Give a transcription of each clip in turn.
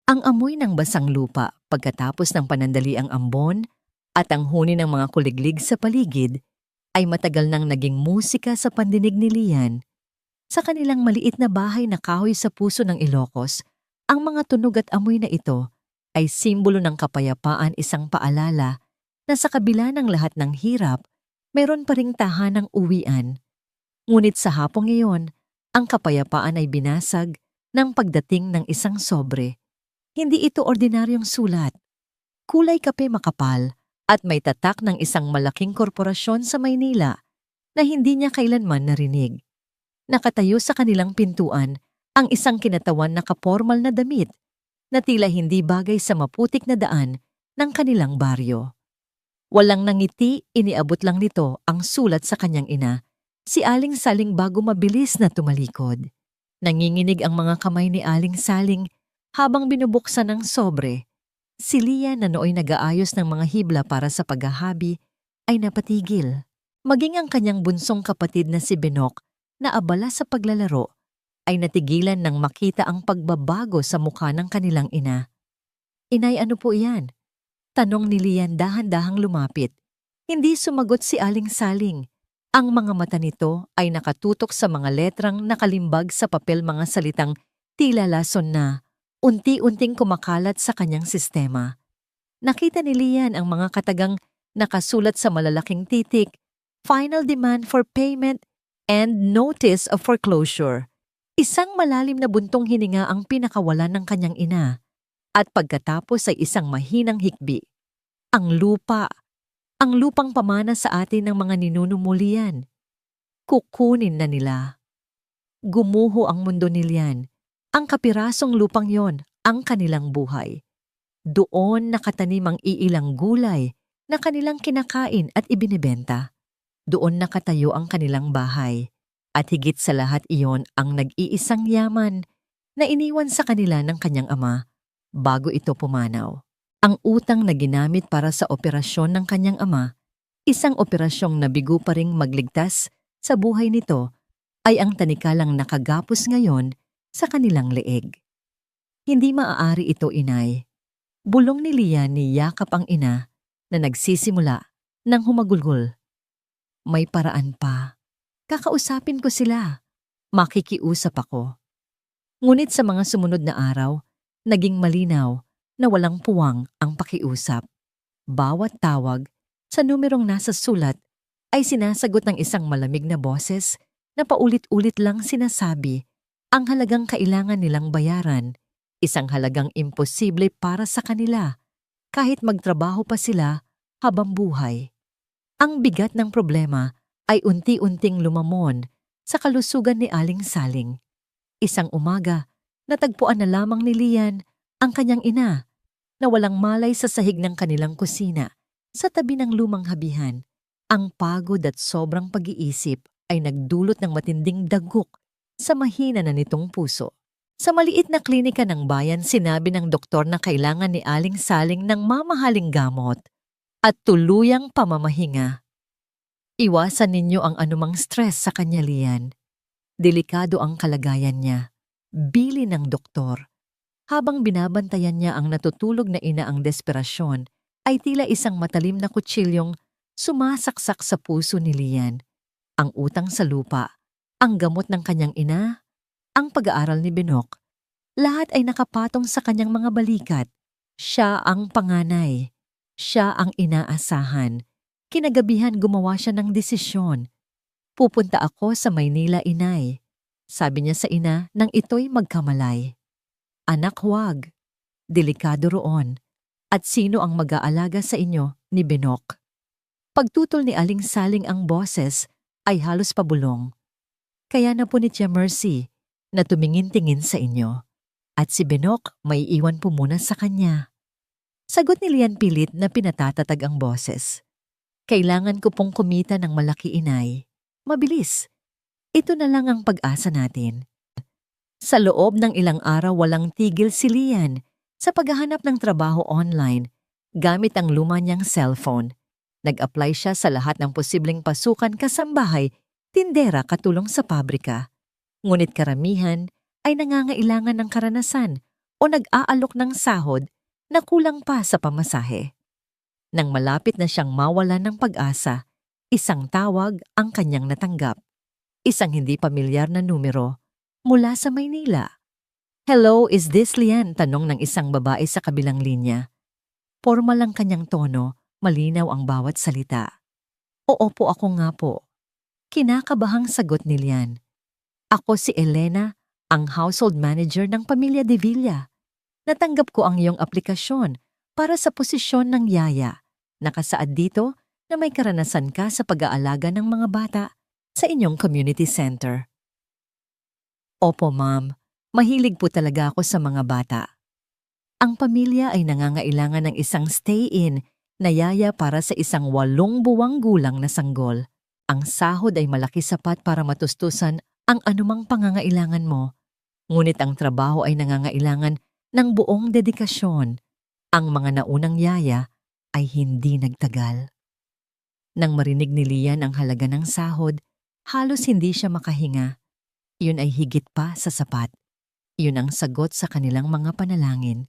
Ang amoy ng basang lupa pagkatapos ng panandaliang ambon at ang huni ng mga kuliglig sa paligid ay matagal nang naging musika sa pandinig ni Lian. Sa kanilang maliit na bahay na kahoy sa puso ng Ilocos, ang mga tunog at amoy na ito ay simbolo ng kapayapaan, isang paalala na sa kabila ng lahat ng hirap, meron pa ring tahanang uwian. Ngunit sa hapong iyon, ang kapayapaan ay binasag ng pagdating ng isang sobre. Hindi ito ordinaryong sulat. Kulay kape makapal at may tatak ng isang malaking korporasyon sa Maynila na hindi niya kailanman narinig. Nakatayo sa kanilang pintuan ang isang kinatawan na kapormal na damit na tila hindi bagay sa maputik na daan ng kanilang baryo. Walang nangiti, iniabot lang nito ang sulat sa kanyang ina, si Aling Saling bago mabilis na tumalikod. Nanginginig ang mga kamay ni Aling Saling habang binubuksan ng sobre. Si Lian na nooy nag-aayos ng mga hibla para sa paghahabi ay napatigil. Maging ang kanyang bunsong kapatid na si Benok na abala sa paglalaro ay natigilan nang makita ang pagbabago sa mukha ng kanilang ina. "Inay, ano po iyan?" Tanong ni Lian dahan-dahang lumapit. Hindi sumagot si Aling Saling. Ang mga mata nito ay nakatutok sa mga letrang nakalimbag sa papel, mga salitang tila lason na unti-unting kumakalat sa kanyang sistema. Nakita ni Lian ang mga katagang nakasulat sa malalaking titik, "Final demand for payment and notice of foreclosure." Isang malalim na buntong hininga ang pinakawalan ng kanyang ina. At pagkatapos ay isang mahinang hikbi. Ang lupa, ang lupang pamana sa atin ng mga ninuno mo, Lian. Kukunin na nila. Gumuho ang mundo ni Lian. Ang kapirasong lupang yon, ang kanilang buhay. Doon nakatanim ang iilang gulay na kanilang kinakain at ibinebenta. Doon nakatayo ang kanilang bahay. At higit sa lahat iyon ang nag-iisang yaman na iniwan sa kanila ng kanyang ama bago ito pumanaw. Ang utang na ginamit para sa operasyon ng kanyang ama, isang operasyong nabigo pa ring magligtas sa buhay nito, ay ang tanikalang nakagapos ngayon sa kanilang leeg. Hindi maaari ito, inay. Bulong ni Lian, niyakap ang ina na nagsisimula ng humagulgol. May paraan pa. Kakausapin ko sila. Makikiusap ako. Ngunit sa mga sumunod na araw, naging malinaw na walang puwang ang pakiusap. Bawat tawag sa numerong nasa sulat ay sinasagot ng isang malamig na boses na paulit-ulit lang sinasabi ang halagang kailangan nilang bayaran, isang halagang imposible para sa kanila kahit magtrabaho pa sila habang buhay. Ang bigat ng problema ay unti-unting lumamon sa kalusugan ni Aling Saling. Isang umaga, natagpuan na lamang ni Lian ang kanyang ina na walang malay sa sahig ng kanilang kusina sa tabi ng lumang habihan. Ang pagod at sobrang pag-iisip ay nagdulot ng matinding dagok sa mahina na nitong puso. Sa maliit na klinika ng bayan, sinabi ng doktor na kailangan ni Aling Saling ng mamahaling gamot at tuluyang pamamahinga. Iwasan ninyo ang anumang stress sa kanya, Lian. Delikado ang kalagayan niya. Bili ng doktor. Habang binabantayan niya ang natutulog na ina, ang desperasyon ay tila isang matalim na kutsilyong sumasaksak sa puso ni Lian. Ang utang sa lupa, ang gamot ng kanyang ina, ang pag-aaral ni Benok, lahat ay nakapatong sa kanyang mga balikat. Siya ang panganay. Siya ang inaasahan. Kinagabihan gumawa siya ng desisyon. "Pupunta ako sa Maynila, inay," sabi niya sa ina nang ito'y magkamalay. "Anak, huwag. Delikado roon. At sino ang mag-aalaga sa inyo ni Benok?" Pagtutol ni Aling Saling ang boses ay halos pabulong. "Kaya na po ni Tia Mercy na tumingin-tingin sa inyo. At si Benok may iwan po muna sa kanya." Sagot ni Lian pilit na pinatatatag ang boses. "Kailangan ko pong kumita ng malaki, inay. Mabilis. Ito na lang ang pag-asa natin." Sa loob ng ilang araw, walang tigil si Lian sa paghahanap ng trabaho online gamit ang luma niyang cellphone. Nag-apply siya sa lahat ng posibleng pasukan, kasambahay, tindera, katulong sa pabrika. Ngunit karamihan ay nangangailangan ng karanasan o nag-aalok ng sahod na kulang pa sa pamasahe. Nang malapit na siyang mawalan ng pag-asa, isang tawag ang kanyang natanggap. Isang hindi pamilyar na numero mula sa Maynila. "Hello, is this Lian?" tanong ng isang babae sa kabilang linya. Pormal ang kanyang tono, malinaw ang bawat salita. "Oo po, ako nga po." Kinakabahang sagot ni Lian. "Ako si Elena, ang household manager ng pamilya De Villa. Natanggap ko ang iyong aplikasyon para sa posisyon ng yaya. Nakasaad dito na may karanasan ka sa pag-aalaga ng mga bata sa inyong community center." "Opo, ma'am. Mahilig po talaga ako sa mga bata." Ang pamilya ay nangangailangan ng isang stay-in na yaya para sa isang 8 buwang gulang na sanggol. Ang sahod ay malaki sapat para matustusan ang anumang pangangailangan mo. Ngunit ang trabaho ay nangangailangan ng buong dedikasyon. Ang mga naunang yaya ay hindi nagtagal. Nang marinig ni Lian ang halaga ng sahod, halos hindi siya makahinga. Yun ay higit pa sa sapat. Yun ang sagot sa kanilang mga panalangin.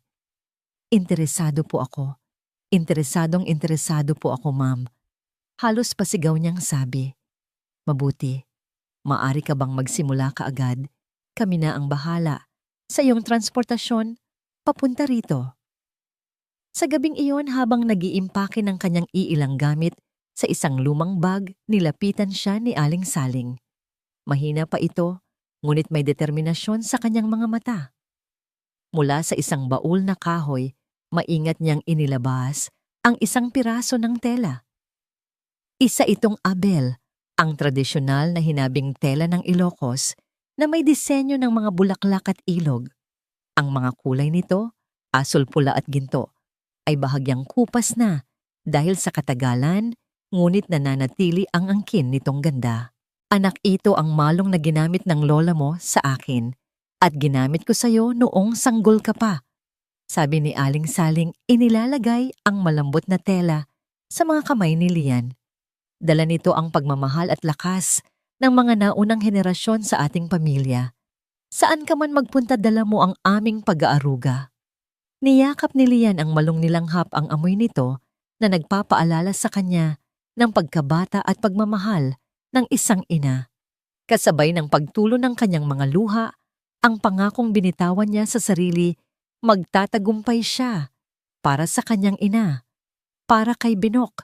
"Interesado po ako. Interesado po ako, ma'am." Halos pasigaw niyang sabi. "Mabuti. Maari ka bang magsimula kaagad? Kami na ang bahala sa iyong transportasyon papunta rito." Sa gabing iyon, habang nag-iimpake ng kanyang iilang gamit sa isang lumang bag, nilapitan siya ni Aling Saling. Mahina pa ito, ngunit may determinasyon sa kanyang mga mata. Mula sa isang baul na kahoy, maingat niyang inilabas ang isang piraso ng tela. Isa itong abel, ang tradisyonal na hinabing tela ng Ilocos na may disenyo ng mga bulaklak at ilog. Ang mga kulay nito, asul, pula at ginto, ay bahagyang kupas na dahil sa katagalan, ngunit nananatili ang angkin nitong ganda. "Anak, ito ang malong na ginamit ng lola mo sa akin at ginamit ko sa'yo noong sanggol ka pa," sabi ni Aling Saling, inilalagay ang malambot na tela sa mga kamay ni Lian. Dala nito ang pagmamahal at lakas ng mga naunang henerasyon sa ating pamilya. "Saan ka man magpunta, dala mo ang aming pag-aaruga." Niyakap ni Lian ang malong nilanghap ang amoy nito na nagpapaalala sa kanya ng pagkabata at pagmamahal ng isang ina. Kasabay ng pagtulo ng kanyang mga luha, ang pangakong binitawan niya sa sarili, magtatagumpay siya para sa kanyang ina, para kay Binok,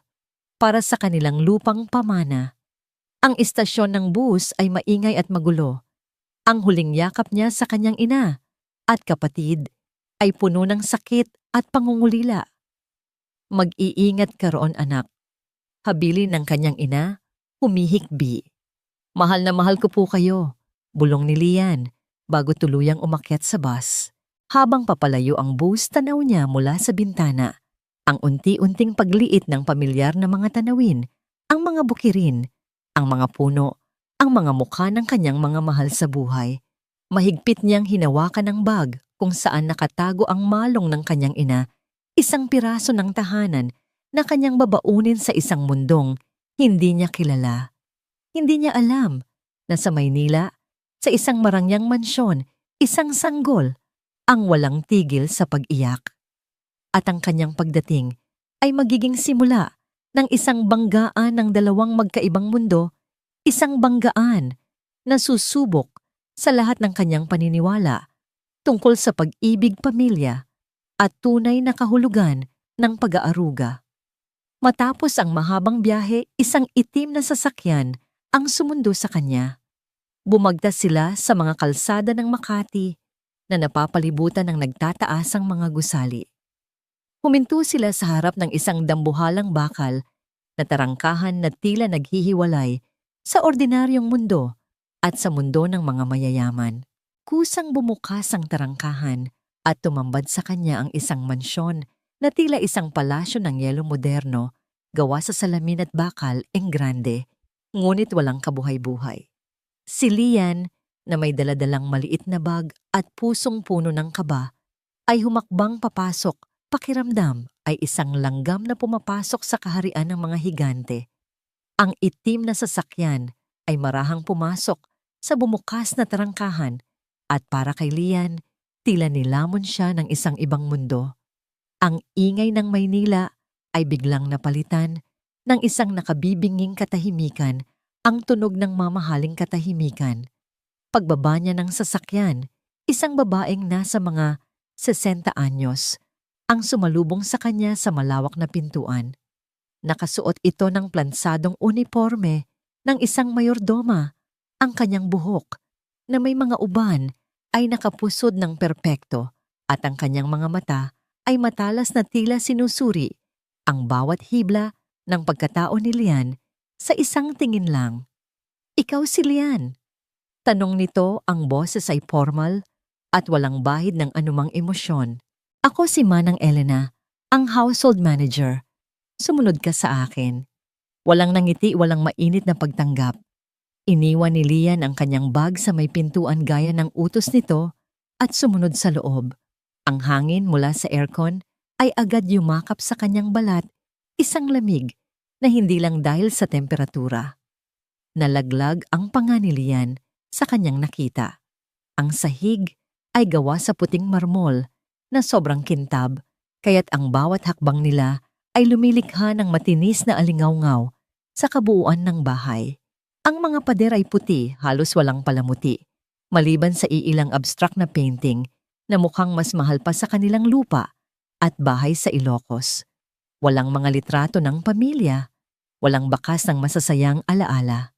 para sa kanilang lupang pamana. Ang istasyon ng bus ay maingay at magulo. Ang huling yakap niya sa kanyang ina at kapatid ay puno ng sakit at pangungulila. "Mag-iingat ka roon, anak." Habilin ng kanyang ina, humihikbi. Mahal na mahal ko po kayo," bulong ni Lian bago tuluyang umakyat sa bus. Habang papalayo ang bus, tanaw niya mula sa bintana ang unti-unting pagliit ng pamilyar na mga tanawin, ang mga bukirin, ang mga puno, ang mga mukha ng kanyang mga mahal sa buhay. Mahigpit niyang hinawakan ang bag kung saan nakatago ang malong ng kanyang ina, isang piraso ng tahanan na kanyang babaunin sa isang mundong hindi niya kilala. Hindi niya alam na sa Maynila, sa isang marangyang mansyon, isang sanggol ang walang tigil sa pag-iyak. At ang kanyang pagdating ay magiging simula ng isang banggaan ng dalawang magkaibang mundo, isang banggaan na susubok sa lahat ng kanyang paniniwala tungkol sa pag-ibig, pamilya at tunay na kahulugan ng pag-aaruga. Matapos ang mahabang biyahe, isang itim na sasakyan ang sumundo sa kanya. Bumagtas sila sa mga kalsada ng Makati na napapalibutan ng nagtataasang mga gusali. Huminto sila sa harap ng isang dambuhalang bakal na tarangkahan na tila naghihiwalay sa ordinaryong mundo at sa mundo ng mga mayayaman. Kusang bumukas ang tarangkahan at tumambad sa kanya ang isang mansyon na tila isang palasyo ng yelo moderno gawa sa salamin at bakal grande, ngunit walang kabuhay-buhay. Si Lian, na may daladalang maliit na bag at pusong puno ng kaba, ay humakbang papasok, pakiramdam ay isang langgam na pumapasok sa kaharian ng mga higante. Ang itim na sasakyan ay marahang pumasok sa bumukas na tarangkahan at para kay Lian, Tila nilamon siya ng isang ibang mundo. Ang ingay ng Maynila ay biglang napalitan ng isang nakabibinging katahimikan, ang tunog ng mamahaling katahimikan. Pagbaba niya ng sasakyan, isang babaeng nasa mga 60 anyos ang sumalubong sa kanya sa malawak na pintuan. Nakasuot ito ng plansadong uniforme ng isang mayordoma. Ang kanyang buhok na may mga uban ay nakapusod ng perpekto at ang kanyang mga mata ay matalas na tila sinusuri ang bawat hibla ng pagkatao ni Lian sa isang tingin lang. "Ikaw si Lian?" Tanong nito, ang boses ay formal at walang bahid ng anumang emosyon. "Ako si Manang Elena, ang household manager. Sumunod ka sa akin." Walang nangiti, walang mainit na pagtanggap. Iniwan ni Lian ang kanyang bag sa may pintuan gaya ng utos nito at sumunod sa loob. Ang hangin mula sa aircon ay agad yumakap sa kanyang balat, isang lamig na hindi lang dahil sa temperatura. Nalaglag ang panga ni Lian sa kanyang nakita. Ang sahig ay gawa sa puting marmol na sobrang kintab, kaya't ang bawat hakbang nila ay lumilikha ng matinis na alingawngaw sa kabuuan ng bahay. Ang mga pader ay puti, halos walang palamuti, maliban sa iilang abstract na painting na mukhang mas mahal pa sa kanilang lupa at bahay sa Ilocos. Walang mga litrato ng pamilya, walang bakas ng masasayang alaala.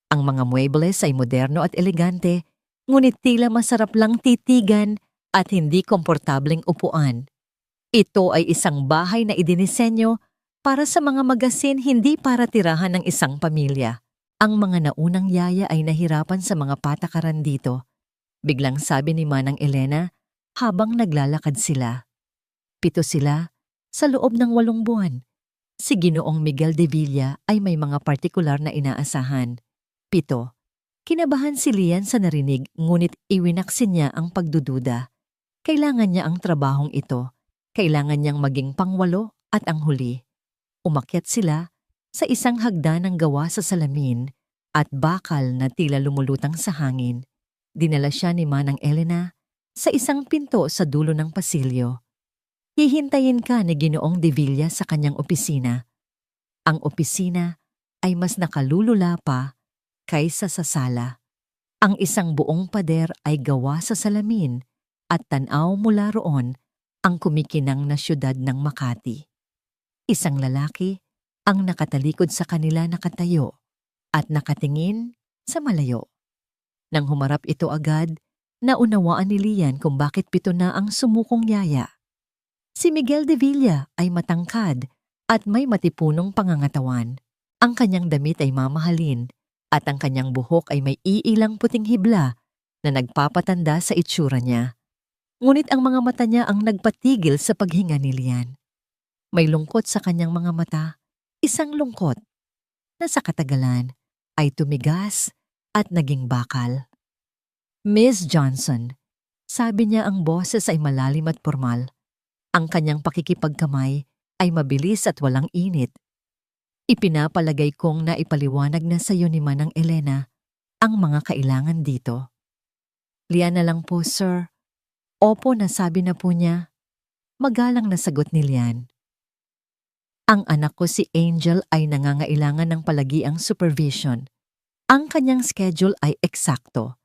Ang mga muebles ay moderno at elegante, ngunit tila masarap lang titigan at hindi komportableng upuan. Ito ay isang bahay na idinisenyo para sa mga magasin, hindi para tirahan ng isang pamilya. Ang mga naunang yaya ay nahirapan sa mga patakaran dito. Biglang sabi ni Manang Elena habang naglalakad sila. 7 sila sa loob ng 8 buwan. Si Ginoong Miguel de Villa ay may mga partikular na inaasahan. 7. Kinabahan si Lian sa narinig, ngunit iwinaksin niya ang pagdududa. Kailangan niya ang trabahong ito. Kailangan niyang maging pang-8 at ang huli. Umakyat sila sa isang hagdanang gawa sa salamin at bakal na tila lumulutang sa hangin. Dinala siya ni Manang Elena sa isang pinto sa dulo ng pasilyo. "Hihintayin ka ni Ginoong de Villa sa kanyang opisina." Ang opisina ay mas nakalulula pa kaysa sa sala. Ang isang buong pader ay gawa sa salamin at tanaw mula roon ang kumikinang na siyudad ng Makati. Isang lalaki ang nakatalikod sa kanila, nakatayo at nakatingin sa malayo. Nang humarap ito agad, naunawaan ni Lian kung bakit 7 na ang sumukong yaya. Si Miguel de Villa ay matangkad at may matipunong pangangatawan. Ang kanyang damit ay mamahalin at ang kanyang buhok ay may iilang puting hibla na nagpapatanda sa itsura niya. Ngunit ang mga mata niya ang nagpatigil sa paghinga ni Lian. May lungkot sa kanyang mga mata, isang lungkot na sa katagalan ay tumigas at naging bakal. "Miss Johnson," sabi niya, ang boses ay malalim at formal. Ang kanyang pakikipagkamay ay mabilis at walang init. "Ipinapalagay kong naipaliwanag na sa iyo ni Manang Elena ang mga kailangan dito." "Lian na lang po, sir." "Opo, nasabi na po niya." Magalang na sagot ni Lian. "Ang anak ko si Angel ay nangangailangan ng palagiang supervision. Ang kanyang schedule ay eksakto.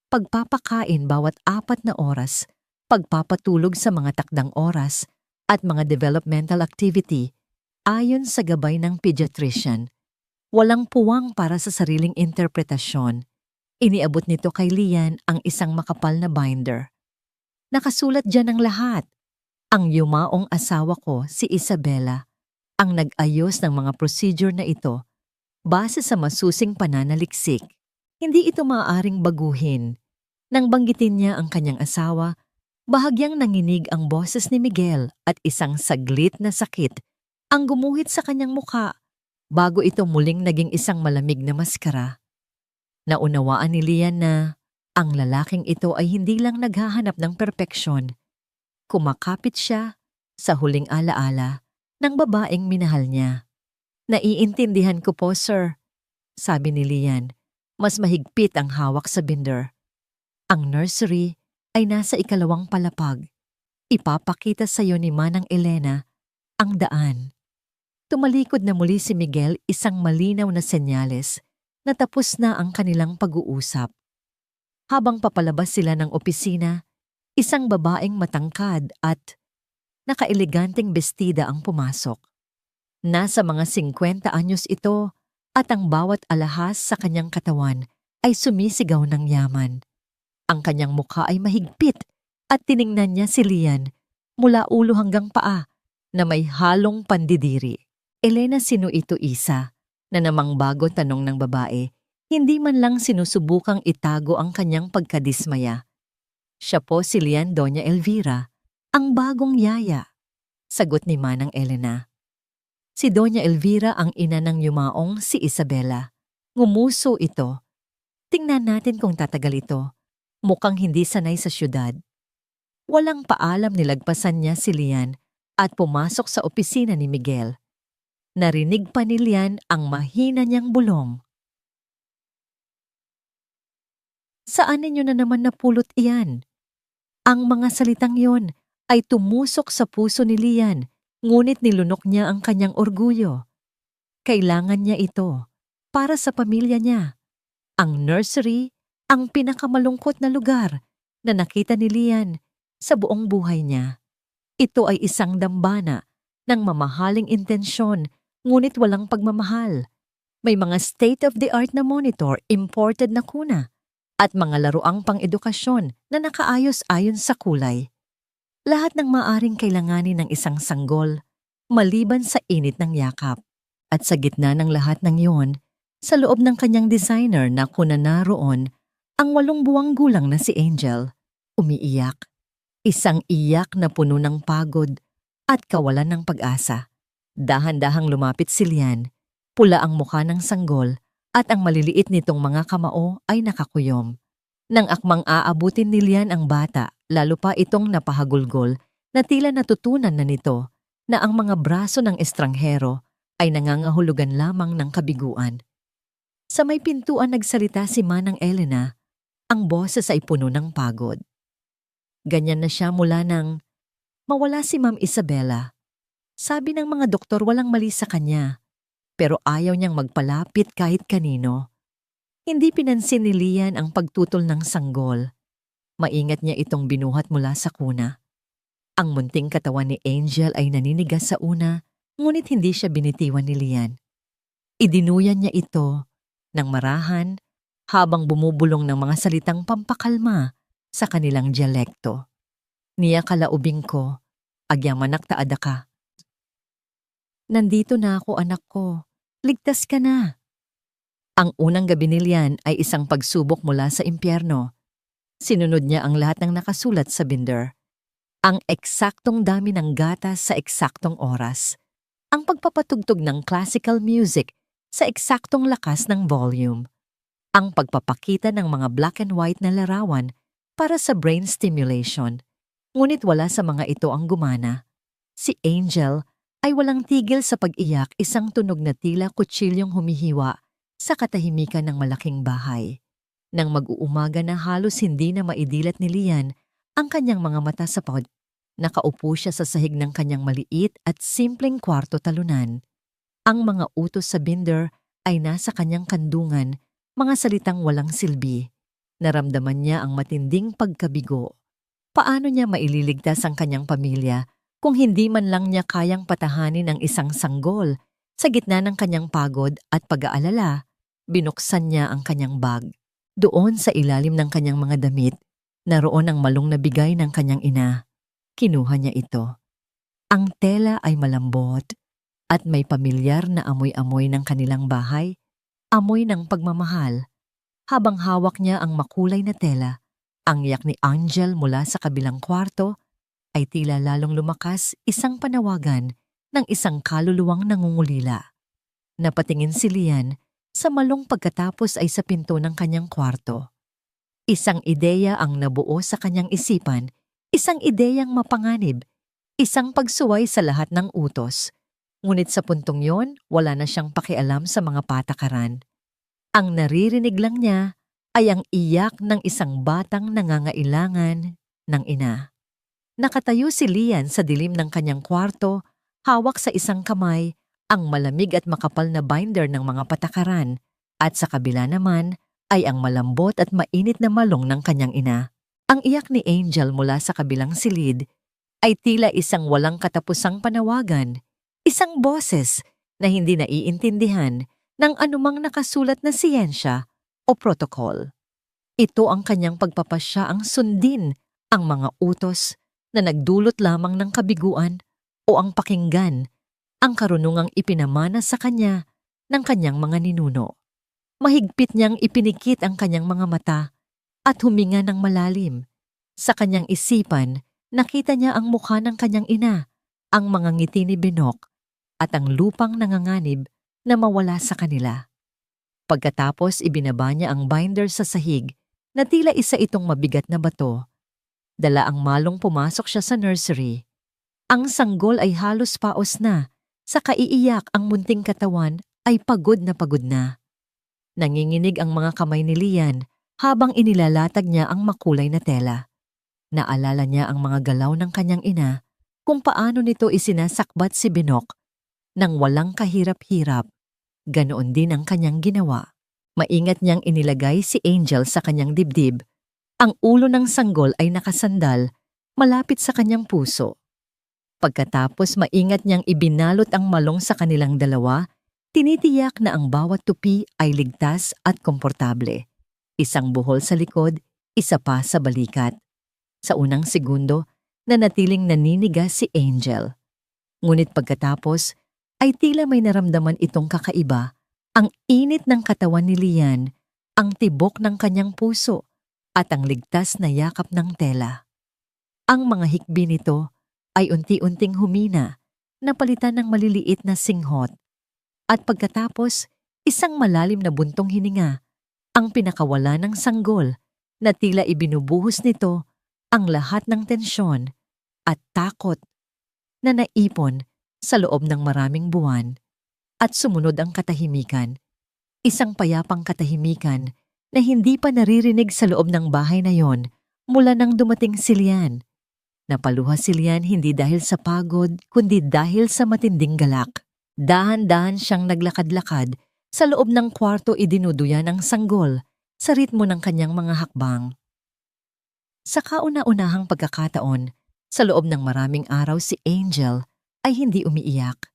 Pagpapakain bawat 4 na oras, pagpapatulog sa mga takdang oras, at mga developmental activity ayon sa gabay ng pediatrician. Walang puwang para sa sariling interpretasyon." Iniabot nito kay Lian ang isang makapal na binder. Nakasulat diyan ang lahat. Ang yumaong asawa ko, si Isabela, ang nag-ayos ng mga procedure na ito base sa masusing pananaliksik. Hindi ito maaaring baguhin. Nang banggitin niya ang kanyang asawa, bahagyang nanginig ang boses ni Miguel at isang saglit na sakit ang gumuhit sa kanyang mukha bago ito muling naging isang malamig na maskara. Naunawaan ni Lian na ang lalaking ito ay hindi lang naghahanap ng perpeksyon. Kumakapit siya sa huling alaala ng babaeng minahal niya. "Naiintindihan ko po, sir," sabi ni Lian. Mas mahigpit ang hawak sa binder. "Ang nursery ay nasa ikalawang palapag. Ipapakita sa iyo ni Manang Elena ang daan. Tumalikod na muli si Miguel, isang malinaw na senyales na tapos na ang kanilang pag-uusap. Habang papalabas sila ng opisina, isang babaeng matangkad at nakaeleganteng bestida ang pumasok. Nasa mga 50 anyos ito at ang bawat alahas sa kanyang katawan ay sumisigaw ng yaman. Ang kanyang mukha ay mahigpit at tiningnan niya si Lian mula ulo hanggang paa na may halong pandidiri. Elena, sino ito, Isa? Na namang bago tanong ng babae, hindi man lang sinusubukang itago ang kanyang pagkadismaya. Siya po si Lian, Doña Elvira, ang bagong yaya. Sagot ni Manang Elena. Si Doña Elvira ang ina ng yumaong si Isabela. Ngumuso ito. Tingnan natin kung tatagal ito. Mukhang hindi sanay sa syudad. Walang paalam, nilagpasan niya si Lian at pumasok sa opisina ni Miguel. Narinig pa ni Lian ang mahina niyang bulong. Saan ninyo na naman napulot iyan? Ang mga salitang yon ay tumusok sa puso ni Lian, ngunit nilunok niya ang kanyang orgulyo. Kailangan niya ito para sa pamilya niya. Ang nursery, ang pinakamalungkot na lugar na nakita ni Lian sa buong buhay niya. Ito ay isang dambana ng mamahaling intensyon, ngunit walang pagmamahal. May mga state-of-the-art na monitor, imported na kuna, at mga laruang pang-edukasyon na nakaayos ayon sa kulay. Lahat ng maaring kailanganin ng isang sanggol, maliban sa init ng yakap. At sa gitna ng lahat ng iyon, sa loob ng kanyang designer na kuna naroon, ang 8 buwang gulang na si Angel, umiiyak. Isang iyak na puno ng pagod at kawalan ng pag-asa. Dahan-dahang lumapit si Lian, pula ang mukha ng sanggol at ang maliliit nitong mga kamao ay nakakuyom. Nang akmang aabutin ni Lian ang bata, lalo pa itong napahagulgol na tila natutunan na nito na ang mga braso ng estranghero ay nangangahulugan lamang ng kabiguan. Sa may pintuan nagsalita si Manang Elena, ang boses ay puno ng pagod. Ganyan na siya mula nang mawala si Ma'am Isabela. Sabi ng mga doktor walang mali sa kanya, pero ayaw niyang magpalapit kahit kanino. Hindi pinansin ni Lian ang pagtutol ng sanggol. Maingat niya itong binuhat mula sa kuna. Ang munting katawan ni Angel ay naninigas sa una, ngunit hindi siya binitiwan ni Lian. Idinuyan niya ito ng marahan habang bumubulong ng mga salitang pampakalma sa kanilang dialekto. Niya kalaubing ko, agyamanak taada ka. Nandito na ako, anak ko. Ligtas ka na. Ang unang gabi ni Lian ay isang pagsubok mula sa impyerno. Sinunod niya ang lahat ng nakasulat sa binder. Ang eksaktong dami ng gatas sa eksaktong oras. Ang pagpapatugtog ng classical music sa eksaktong lakas ng volume. Ang pagpapakita ng mga black and white na larawan para sa brain stimulation. Ngunit wala sa mga ito ang gumana. Si Angel ay walang tigil sa pag-iyak, isang tunog na tila kutsilyong humihiwa sa katahimikan ng malaking bahay. Nang mag-uumaga na halos hindi na maidilat ni Lian ang kanyang mga mata sa pod, nakaupo siya sa sahig ng kanyang maliit at simpleng kwarto talunan. Ang mga utos sa binder ay nasa kanyang kandungan, mga salitang walang silbi. Naramdaman niya ang matinding pagkabigo. Paano niya maililigtas ang kanyang pamilya kung hindi man lang niya kayang patahanin ang isang sanggol? Sa gitna ng kanyang pagod at pag-aalala, binuksan niya ang kanyang bag. Doon sa ilalim ng kanyang mga damit, naroon ang malung na bigay ng kanyang ina. Kinuha niya ito. Ang tela ay malambot at may pamilyar na amoy-amoy ng kanilang bahay, amoy ng pagmamahal. Habang hawak niya ang makulay na tela, ang iyak ni Angel mula sa kabilang kwarto ay tila lalong lumakas, isang panawagan ng isang kaluluwang nangungulila. Napatingin si Lian sa malong pagkatapos ay sa pinto ng kanyang kwarto. Isang ideya ang nabuo sa kanyang isipan, isang ideyang mapanganib, isang pagsuway sa lahat ng utos. Ngunit sa puntong yon, wala na siyang pakialam sa mga patakaran. Ang naririnig lang niya ay ang iyak ng isang batang nangangailangan ng ina. Nakatayo si Lian sa dilim ng kanyang kwarto, hawak sa isang kamay ang malamig at makapal na binder ng mga patakaran, at sa kabila naman ay ang malambot at mainit na malong ng kanyang ina. Ang iyak ni Angel mula sa kabilang silid ay tila isang walang katapusang panawagan, isang boses na hindi naiintindihan ng anumang nakasulat na siyensya o protokol. Ito ang kanyang pagpapasyaang sundin ang mga utos na nagdulot lamang ng kabiguan o ang pakinggan ang karunungang ipinamana sa kanya ng kanyang mga ninuno. Mahigpit niyang ipinikit ang kanyang mga mata at huminga ng malalim. Sa kanyang isipan, nakita niya ang mukha ng kanyang ina, ang mga ngiti ni Binok, at ang lupang nanganganib na mawala sa kanila. Pagkatapos ibinaba niya ang binder sa sahig na tila isa itong mabigat na bato. Dala ang malong pumasok siya sa nursery. Ang sanggol ay halos paos na, sa kaiiyak ang munting katawan ay pagod na. Nanginginig ang mga kamay ni Lian habang inilalatag niya ang makulay na tela. Naalala niya ang mga galaw ng kanyang ina, kung paano nito isinasakbat si Binok nang walang kahirap-hirap. Ganoon din ang kanyang ginawa. Maingat niyang inilagay si Angel sa kanyang dibdib. Ang ulo ng sanggol ay nakasandal malapit sa kanyang puso. Pagkatapos maingat niyang ibinalot ang malong sa kanilang dalawa, tinitiyak na ang bawat tupi ay ligtas at komportable. Isang buhol sa likod, isa pa sa balikat. Sa unang segundo, nanatiling naninigas si Angel. Ngunit pagkatapos, ay tila may naramdaman itong kakaiba. Ang init ng katawan ni Lian, ang tibok ng kanyang puso, at ang ligtas na yakap ng tela. Ang mga hikbi nito ay unti-unting humina, napalitan ng maliliit na singhot. At pagkatapos, isang malalim na buntong hininga, ang pinakawala ng sanggol na tila ibinubuhos nito ang lahat ng tensyon at takot na naipon sa loob ng maraming buwan. At sumunod ang katahimikan, isang payapang katahimikan na hindi pa naririnig sa loob ng bahay na yon mula nang dumating si Lian. Napaluha si Lian hindi dahil sa pagod kundi dahil sa matinding galak. Dahan-dahan siyang naglakad-lakad sa loob ng kwarto, idinuduya ng sanggol sa ritmo ng kanyang mga hakbang. Sa kauna-unahang pagkakataon, sa loob ng maraming araw si Angel ay hindi umiiyak.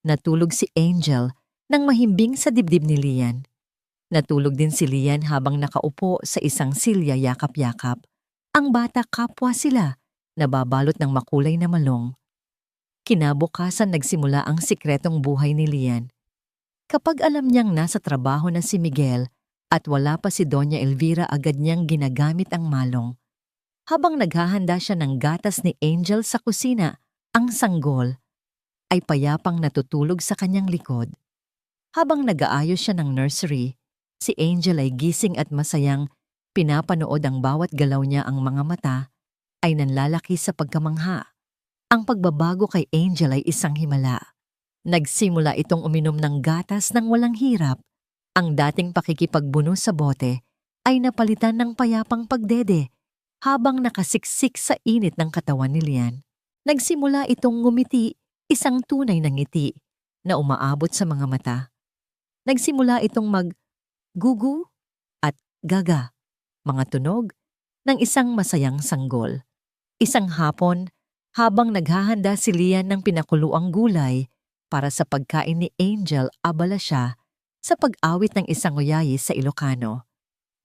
Natulog si Angel nang mahimbing sa dibdib ni Lian. Natulog din si Lian habang nakaupo sa isang silya yakap-yakap. Ang bata kapwa sila, nababalot ng makulay na malong. Kinabukasan nagsimula ang sikretong buhay ni Lian. Kapag alam niyang nasa trabaho na si Miguel at wala pa si Doña Elvira, agad niyang ginagamit ang malong. Habang naghahanda siya ng gatas ni Angel sa kusina, ang sanggol ay payapang natutulog sa kanyang likod. Habang nag-aayos siya ng nursery, si Angel ay gising at masayang pinapanood ang bawat galaw niya. Ang mga mata ay nanlalaki sa pagkamangha. Ang pagbabago kay Angel ay isang himala. Nagsimula itong uminom ng gatas ng walang hirap. Ang dating pakikipagbuno sa bote ay napalitan ng payapang pagdede habang nakasiksik sa init ng katawan ni Lian. Nagsimula itong ngumiti, isang tunay na ngiti na umaabot sa mga mata. Nagsimula itong mag-gugu at gaga, mga tunog ng isang masayang sanggol. Isang hapon, habang naghahanda si Lian ng pinakuluang gulay para sa pagkain ni Angel, abala siya sa pag-awit ng isang uyayi sa Ilocano.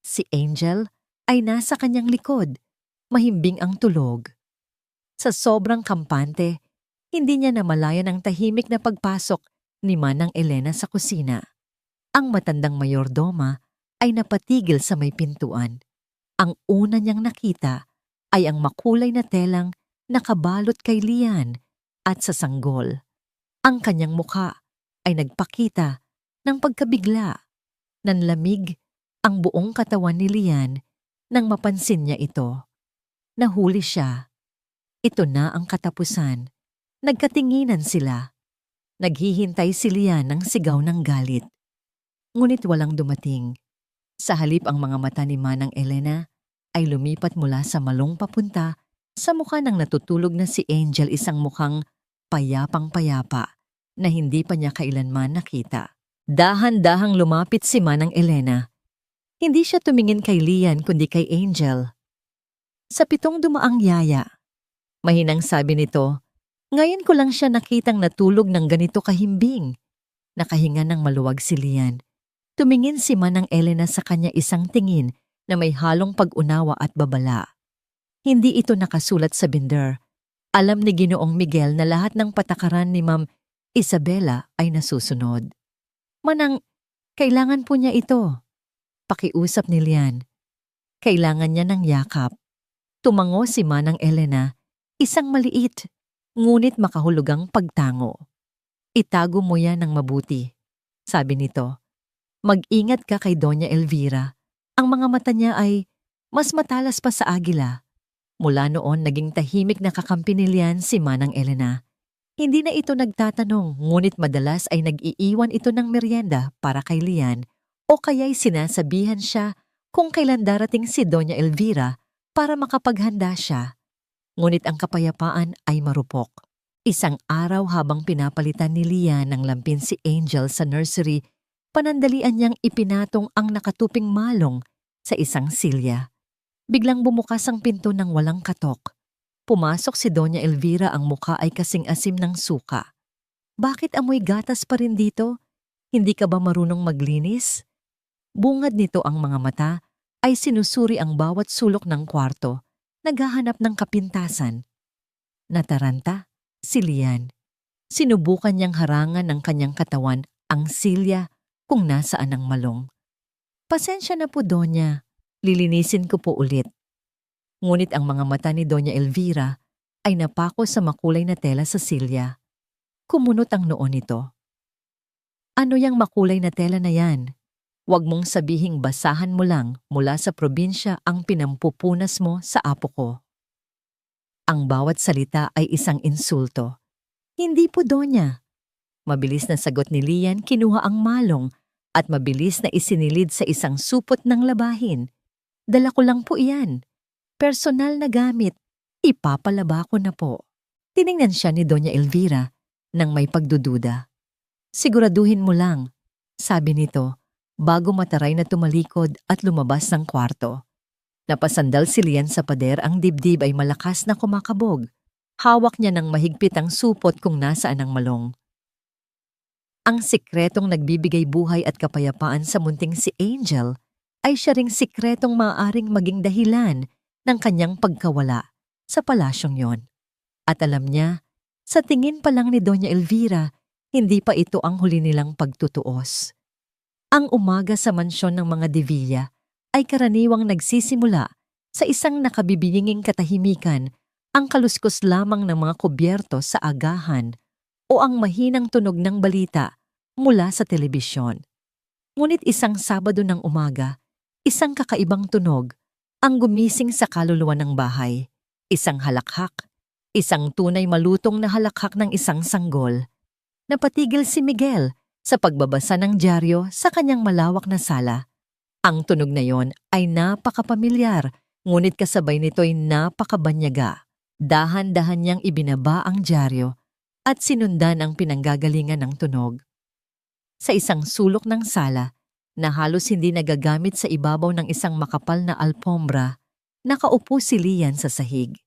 Si Angel ay nasa kanyang likod, mahimbing ang tulog. Sa sobrang kampante, hindi niya namalayan ang tahimik na pagpasok ni Manang Elena sa kusina. Ang matandang mayordoma ay napatigil sa may pintuan. Ang una niyang nakita ay ang makulay na telang nakabalot kay Lian at sa sanggol. Ang kanyang mukha ay nagpakita ng pagkabigla. Nanlamig ang buong katawan ni Lian nang mapansin niya ito. Nahuli siya. Ito na ang katapusan. Nagkatinginan sila. Naghihintay si Lian ng sigaw ng galit. Ngunit walang dumating. Sa halip, ang mga mata ni Manang Elena ay lumipat mula sa malong papunta Sa mukha ng natutulog na si Angel isang mukhang payapang-payapa na hindi pa niya kailanman nakita. Dahan-dahang lumapit si Manang Elena. Hindi siya tumingin kay Lian kundi kay Angel. Sa 7 dumaang yaya, mahinang sabi nito, ngayon ko lang siya nakitang natulog ng ganito kahimbing. Nakahinga ng maluwag si Lian. Tumingin si Manang Elena sa kanya isang tingin na may halong pag-unawa at babala. Hindi ito nakasulat sa binder. Alam ni Ginoong Miguel na lahat ng patakaran ni Ma'am Isabela ay nasusunod. Manang, kailangan po niya ito. Pakiusap ni Lian. Kailangan niya ng yakap. Tumango si Manang Elena, isang maliit, ngunit makahulugang pagtango. Itago mo yan ng mabuti, sabi nito. Mag-ingat ka kay Doña Elvira. Ang mga mata niya ay mas matalas pa sa agila. Mula noon naging tahimik na kakampi ni Lian si Manang Elena. Hindi na ito nagtatanong, ngunit madalas ay nag-iiwan ito ng merienda para kay Lian o kaya'y sinasabihan siya kung kailan darating si Doña Elvira para makapaghanda siya. Ngunit ang kapayapaan ay marupok. Isang araw habang pinapalitan ni Lian ng lampin si Angel sa nursery, panandalian niyang ipinatong ang nakatuping malong sa isang silya. Biglang bumukas ang pinto ng walang katok. Pumasok si Doña Elvira, ang mukha ay kasing asim ng suka. Bakit amoy gatas pa rin dito? Hindi ka ba marunong maglinis? Bungad nito ang mga mata ay sinusuri ang bawat sulok ng kwarto, naghahanap ng kapintasan. Nataranta si Lian. Sinubukan niyang harangan ng kanyang katawan ang silya kung nasaan ang malong. Pasensya na po, Donya. Lilinisin ko po ulit. Ngunit ang mga mata ni Doña Elvira ay napako sa makulay na tela sa silya. Kumunot ang noo nito. Ano yang makulay na tela na yan? Huwag mong sabihing basahan mo lang mula sa probinsya ang pinampupunas mo sa apo ko. Ang bawat salita ay isang insulto. Hindi po, Donya. Mabilis na sagot ni Lian, kinuha ang malong at mabilis na isinilid sa isang supot ng labahin. Dala ko lang po iyan. Personal na gamit. Ipapalaba ko na po. Tiningnan siya ni Doña Elvira nang may pagdududa. Siguraduhin mo lang, sabi nito, bago mataray na tumalikod at lumabas ng kwarto. Napasandal si Lian sa pader, ang dibdib ay malakas na kumakabog. Hawak niya ng mahigpit ang supot kung nasaan ang malong. Ang sikretong nagbibigay buhay at kapayapaan sa munting si Angel ay siya ring sikretong maaaring maging dahilan ng kanyang pagkawala sa palasyong yon. At alam niya, sa tingin pa lang ni Doña Elvira, hindi pa ito ang huli nilang pagtutuos. Ang umaga sa mansyon ng mga De Villa ay karaniwang nagsisimula sa isang nakabibinging katahimikan, ang kaluskos lamang ng mga kubyerto sa agahan o ang mahinang tunog ng balita mula sa telebisyon. Ngunit isang Sabado ng umaga, isang kakaibang tunog ang gumising sa kaluluwa ng bahay. Isang halakhak, isang tunay malutong na halakhak ng isang sanggol. Napatigil si Miguel sa pagbabasa ng dyaryo sa kanyang malawak na sala. Ang tunog na yon ay napakapamilyar, ngunit kasabay nito'y napakabanyaga. Dahan-dahan niyang ibinaba ang dyaryo at sinundan ang pinanggagalingan ng tunog. Sa isang sulok ng sala, na halos hindi nagagamit sa ibabaw ng isang makapal na alpombra, nakaupo si Lian sa sahig.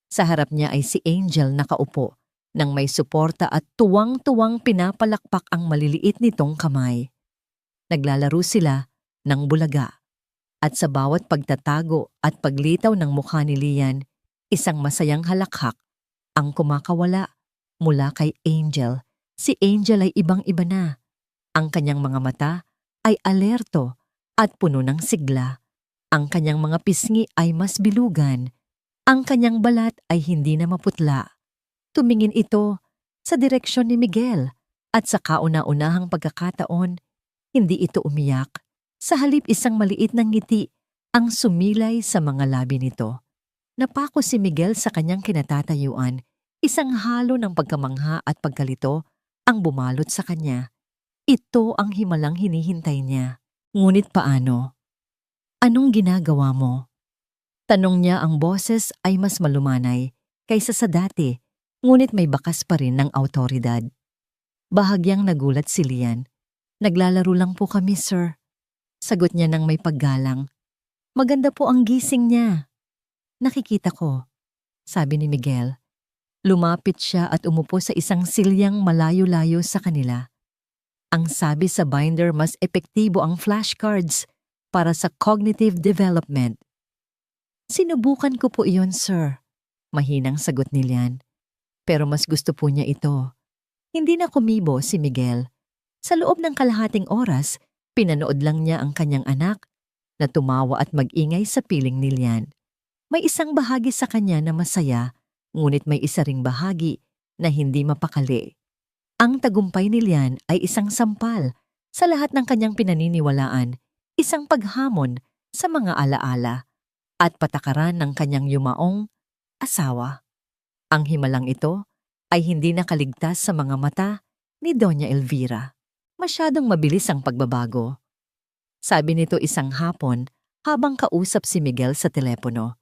Sa harap niya ay si Angel nakaupo, nang may suporta at tuwang-tuwang pinapalakpak ang maliliit nitong kamay. Naglalaro sila ng bulaga, at sa bawat pagtatago at paglitaw ng mukha ni Lian, isang masayang halakhak ang kumakawala mula kay Angel. Si Angel ay ibang-iba na. Ang kanyang mga mata ay alerto at puno ng sigla. Ang kanyang mga pisngi ay mas bilugan. Ang kanyang balat ay hindi na maputla. Tumingin ito sa direksyon ni Miguel at sa kauna-unahang pagkakataon, hindi ito umiyak. Sa halip isang maliit na ngiti ang sumilay sa mga labi nito. Napako si Miguel sa kanyang kinatatayuan. Isang halo ng pagkamangha at pagkalito ang bumalot sa kanya. Ito ang himalang hinihintay niya. Ngunit paano? Anong ginagawa mo? Tanong niya, ang boses ay mas malumanay kaysa sa dati, ngunit may bakas pa rin ng awtoridad. Bahagyang nagulat si Lian. Naglalaro lang po kami, sir. Sagot niya ng may paggalang. Maganda po ang gising niya. Nakikita ko, sabi ni Miguel. Lumapit siya at umupo sa isang silyang malayo-layo sa kanila. Ang sabi sa binder, mas epektibo ang flashcards para sa cognitive development. Sinubukan ko po iyon, sir. Mahinang sagot ni Lian. Pero mas gusto po niya ito. Hindi na kumibo si Miguel. Sa loob ng kalahating oras, pinanood lang niya ang kanyang anak na tumawa at mag-ingay sa piling ni Lian. May isang bahagi sa kanya na masaya, ngunit may isa ring bahagi na hindi mapakali. Ang tagumpay ni Lian ay isang sampal sa lahat ng kanyang pinaniniwalaan, isang paghamon sa mga alaala at patakaran ng kanyang yumaong asawa. Ang himalang ito ay hindi nakaligtas sa mga mata ni Doña Elvira. Masyadong mabilis ang pagbabago. Sabi nito isang hapon habang kausap si Miguel sa telepono.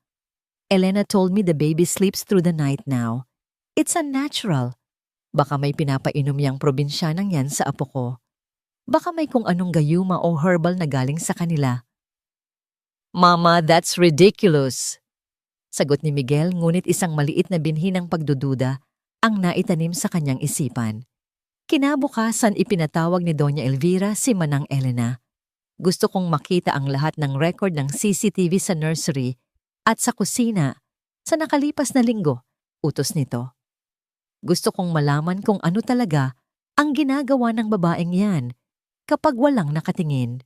Elena told me the baby sleeps through the night now. It's unnatural. Baka may pinapainom yang probinsyanang yan sa apo ko. Baka may kung anong gayuma o herbal na galing sa kanila. Mama, that's ridiculous. Sagot ni Miguel, ngunit isang maliit na binhi ng pagdududa ang naitanim sa kanyang isipan. Kinabukasan ipinatawag ni Doña Elvira si Manang Elena. Gusto kong makita ang lahat ng record ng CCTV sa nursery at sa kusina sa nakalipas na linggo, utos nito. Gusto kong malaman kung ano talaga ang ginagawa ng babaeng yan kapag walang nakatingin.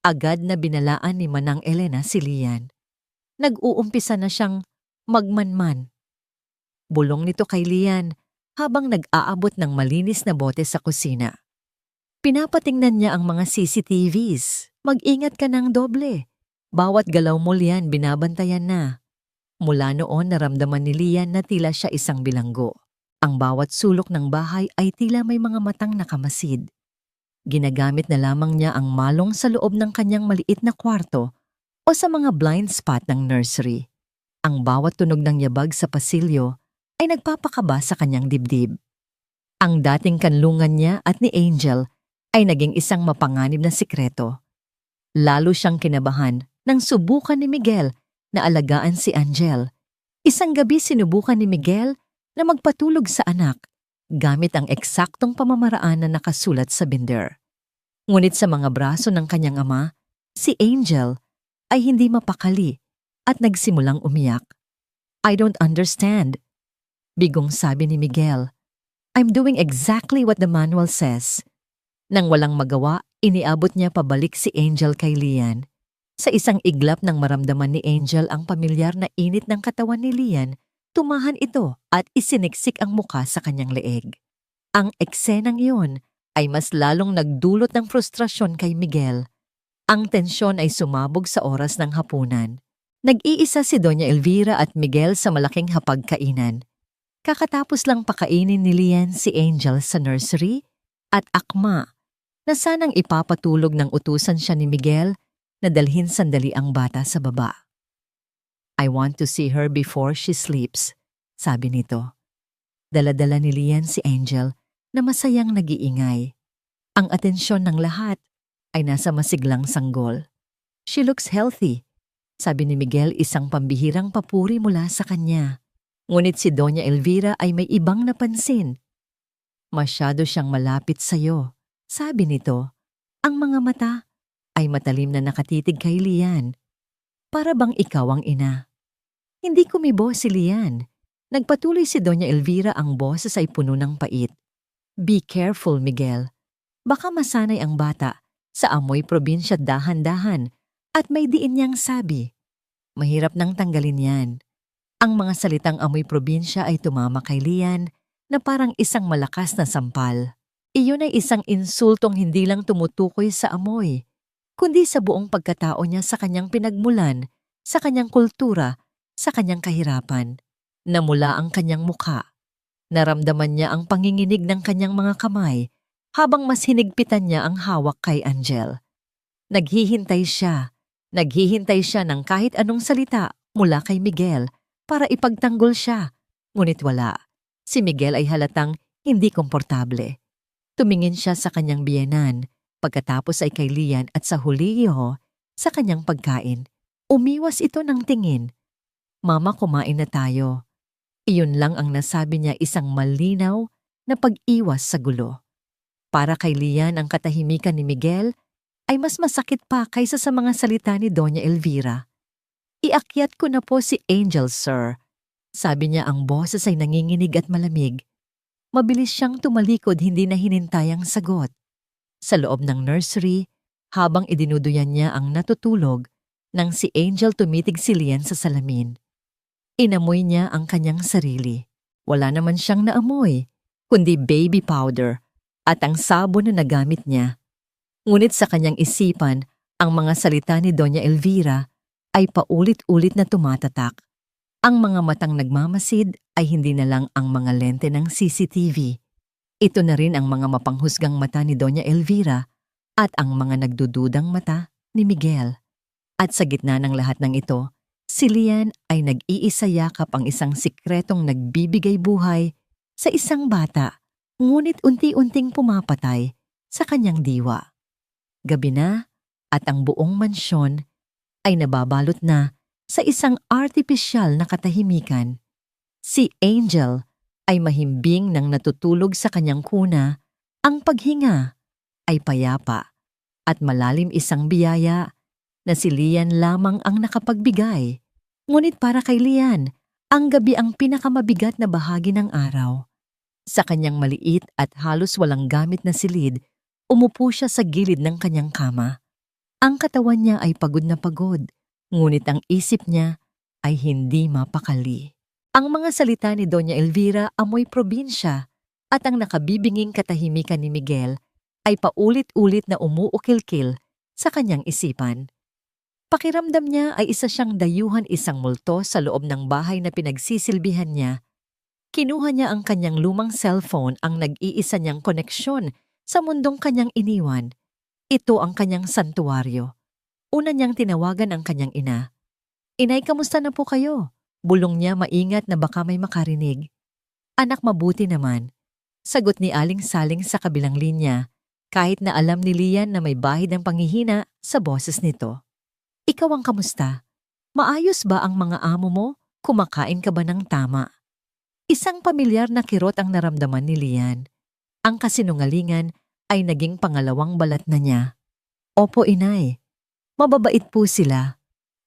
Agad na binalaan ni Manang Elena si Lian. Nag-uumpisa na siyang magmanman. Bulong nito kay Lian habang nag-aabot ng malinis na bote sa kusina. Pinapatingnan niya ang mga CCTVs. Mag-ingat ka ng doble. Bawat galaw mo, Lian, binabantayan na. Mula noon naramdaman ni Lian na tila siya isang bilanggo. Ang bawat sulok ng bahay ay tila may mga matang nakamasid. Ginagamit na lamang niya ang malong sa loob ng kanyang maliit na kwarto o sa mga blind spot ng nursery. Ang bawat tunog ng yabag sa pasilyo ay nagpapakaba sa kanyang dibdib. Ang dating kanlungan niya at ni Angel ay naging isang mapanganib na sikreto. Lalo siyang kinabahan nang subukan ni Miguel na alagaan si Angel. Isang gabi sinubukan ni Miguel na magpatulog sa anak gamit ang eksaktong pamamaraan na nakasulat sa binder. Ngunit sa mga braso ng kanyang ama, si Angel ay hindi mapakali at nagsimulang umiyak. I don't understand. Bigong sabi ni Miguel, I'm doing exactly what the manual says. Nang walang magawa, iniabot niya pabalik si Angel kay Lian. Sa isang iglap ng maramdaman ni Angel ang pamilyar na init ng katawan ni Lian, tumahan ito at isiniksik ang muka sa kanyang leeg. Ang eksenang iyon ay mas lalong nagdulot ng frustrasyon kay Miguel. Ang tensyon ay sumabog sa oras ng hapunan. Nag-iisa si Doña Elvira at Miguel sa malaking hapagkainan. Kakatapos lang pakainin ni Lian si Angel sa nursery at akma na sanang ipapatulog ng utusan siya ni Miguel na dalhin sandali ang bata sa baba. I want to see her before she sleeps, sabi nito. Dala-dala ni Lian si Angel na masayang nag-iingay. Ang atensyon ng lahat ay nasa masiglang sanggol. She looks healthy, sabi ni Miguel, isang pambihirang papuri mula sa kanya. Ngunit si Doña Elvira ay may ibang napansin. Masyado siyang malapit sa'yo, sabi nito. Ang mga mata ay matalim na nakatitig kay Lian. Para bang ikaw ang ina. Hindi kumibo si Lian. Nagpatuloy si Doña Elvira, ang boses ay puno ng pait. Be careful, Miguel. Baka masanay ang bata sa amoy probinsya dahan-dahan at may diin niyang sabi. Mahirap nang tanggalin yan. Ang mga salitang amoy probinsya ay tumama kay Lian na parang isang malakas na sampal. Iyon ay isang insultong hindi lang tumutukoy sa amoy, kundi sa buong pagkatao niya sa kanyang pinagmulan, sa kanyang kultura, sa kanyang kahirapan. Namula ang kanyang mukha. Naramdaman niya ang panginginig ng kanyang mga kamay habang mas hinigpitan niya ang hawak kay Angel. Naghihintay siya Naghihintay siya ng kahit anong salita mula kay Miguel para ipagtanggol siya. Ngunit wala. Si Miguel ay halatang hindi komportable. Tumingin siya sa kanyang biyenan, pagkatapos ay kay Lian at sa huli sa kanyang pagkain. Umiwas ito ng tingin. Mama, kumain na tayo. Iyon lang ang nasabi niya, isang malinaw na pag-iwas sa gulo. Para kay Lian, ang katahimikan ni Miguel ay mas masakit pa kaysa sa mga salita ni Doña Elvira. "Iakyat ko na po si Angel, sir." Sabi niya, ang boses ay nanginginig at malamig. Mabilis siyang tumalikod, hindi na hinintay ang sagot. Sa loob ng nursery, habang idinuduyan niya ang natutulog, nang si Angel tumitig si Lian sa salamin. Inamoy niya ang kanyang sarili. Wala naman siyang naamoy, kundi baby powder at ang sabon na nagamit niya. Ngunit sa kanyang isipan, ang mga salita ni Doña Elvira ay paulit-ulit na tumatatak. Ang mga matang nagmamasid ay hindi na lang ang mga lente ng CCTV. Ito na rin ang mga mapanghusgang mata ni Doña Elvira at ang mga nagdududang mata ni Miguel. At sa gitna ng lahat ng ito, si Lian ay nag-iisa yakap ang isang sikretong nagbibigay buhay sa isang bata, ngunit unti-unting pumapatay sa kanyang diwa. Gabi na at ang buong mansyon ay nababalot na sa isang artipisyal na katahimikan. Si Angel ay mahimbing nang natutulog sa kanyang kuna, ang paghinga ay payapa at malalim, isang biyaya na si Lian lamang ang nakapagbigay. Ngunit para kay Lian, ang gabi ang pinakamabigat na bahagi ng araw. Sa kanyang maliit at halos walang gamit na silid, umupo siya sa gilid ng kanyang kama. Ang katawan niya ay pagod na pagod, ngunit ang isip niya ay hindi mapakali. Ang mga salita ni Doña Elvira amoy probinsya at ang nakabibinging katahimikan ni Miguel ay paulit-ulit na umuukil-kil sa kanyang isipan. Pakiramdam niya ay isa siyang dayuhan, isang multo sa loob ng bahay na pinagsisilbihan niya. Kinuha niya ang kanyang lumang cellphone, ang nag-iisa niyang koneksyon sa mundong kanyang iniwan. Ito ang kanyang santuwaryo. Una niyang tinawagan ang kanyang ina. "Inay, kamusta na po kayo?" Bulong niya, maingat na baka may makarinig. "Anak, mabuti naman." Sagot ni Aling Saling sa kabilang linya, kahit na alam ni Lian na may bahid ng panghihina sa boses nito. "Ikaw ang kamusta? Maayos ba ang mga amo mo? Kumakain ka ba ng tama?" Isang pamilyar na kirot ang naramdaman ni Lian. Ang kasinungalingan ay naging pangalawang balat na niya. "Opo, inay. Mababait po sila.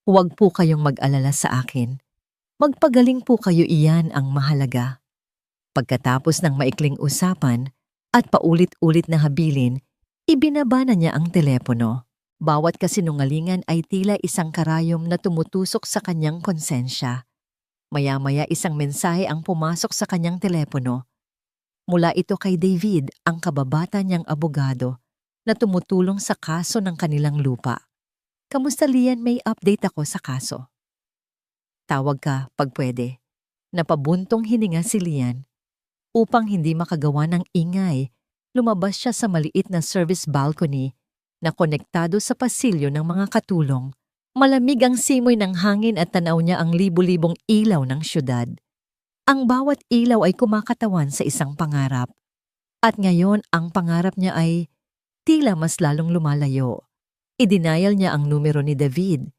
Huwag po kayong mag-alala sa akin. Magpagaling po kayo, iyan ang mahalaga." Pagkatapos ng maikling usapan at paulit-ulit na habilin, ibinaba na niya ang telepono. Bawat kasinungalingan ay tila isang karayom na tumutusok sa kanyang konsensya. Maya-maya isang mensahe ang pumasok sa kanyang telepono. Mula ito kay David, ang kababata niyang abogado na tumutulong sa kaso ng kanilang lupa. "Kamusta, Lian? May update ako sa kaso. Tawag ka pag pwede." Napabuntong hininga si Lian. Upang hindi makagawa ng ingay, lumabas siya sa maliit na service balcony na konektado sa pasilyo ng mga katulong. Malamig ang simoy ng hangin at tanaw niya ang libu-libong ilaw ng syudad. Ang bawat ilaw ay kumakatawan sa isang pangarap. At ngayon ang pangarap niya ay tila mas lalong lumalayo. Idinayal niya ang numero ni David.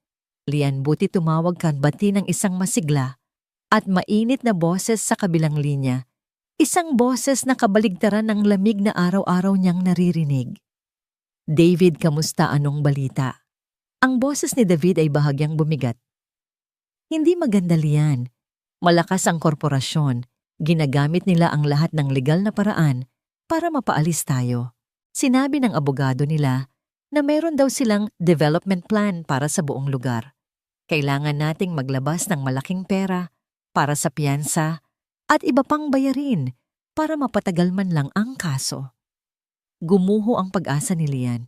"Lian, buti tumawag ka," bati ng isang masigla at mainit na boses sa kabilang linya. Isang boses na kabaligtaran ng lamig na araw-araw niyang naririnig. "David, kamusta? Anong balita?" Ang boses ni David ay bahagyang bumigat. "Hindi maganda, Lian. Malakas ang korporasyon. Ginagamit nila ang lahat ng legal na paraan para mapaalis tayo. Sinabi ng abogado nila na meron daw silang development plan para sa buong lugar. Kailangan nating maglabas ng malaking pera para sa piyansa at iba pang bayarin para mapatagal man lang ang kaso." Gumuho ang pag-asa ni Lian.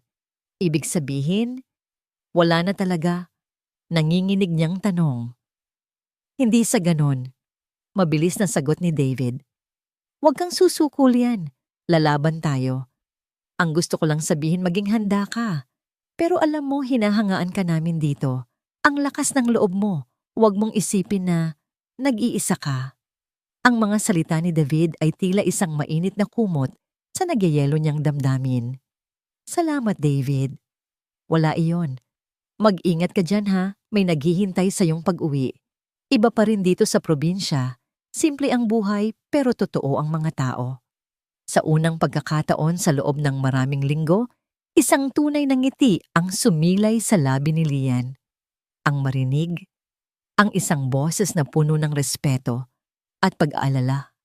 "Ibig sabihin, wala na talaga?" Nanginginig niyang tanong. "Hindi sa ganon." Mabilis na sagot ni David. "Huwag kang susuko, Lian. Lalaban tayo. Ang gusto ko lang sabihin, maging handa ka. Pero alam mo, hinahangaan ka namin dito. Ang lakas ng loob mo. Huwag mong isipin na nag-iisa ka. Ang mga salita ni David ay tila isang mainit na kumot sa nagyayelo niyang damdamin. Salamat, David. Wala iyon. Mag-ingat ka dyan ha, may naghihintay sa iyong pag-uwi. Iba pa rin dito sa probinsya. Simple ang buhay pero totoo ang mga tao. Sa unang pagkakataon sa loob ng maraming linggo, isang tunay na ngiti ang sumilay sa labi ni Lian. Ang marinig, ang isang boses na puno ng respeto at pag-aalala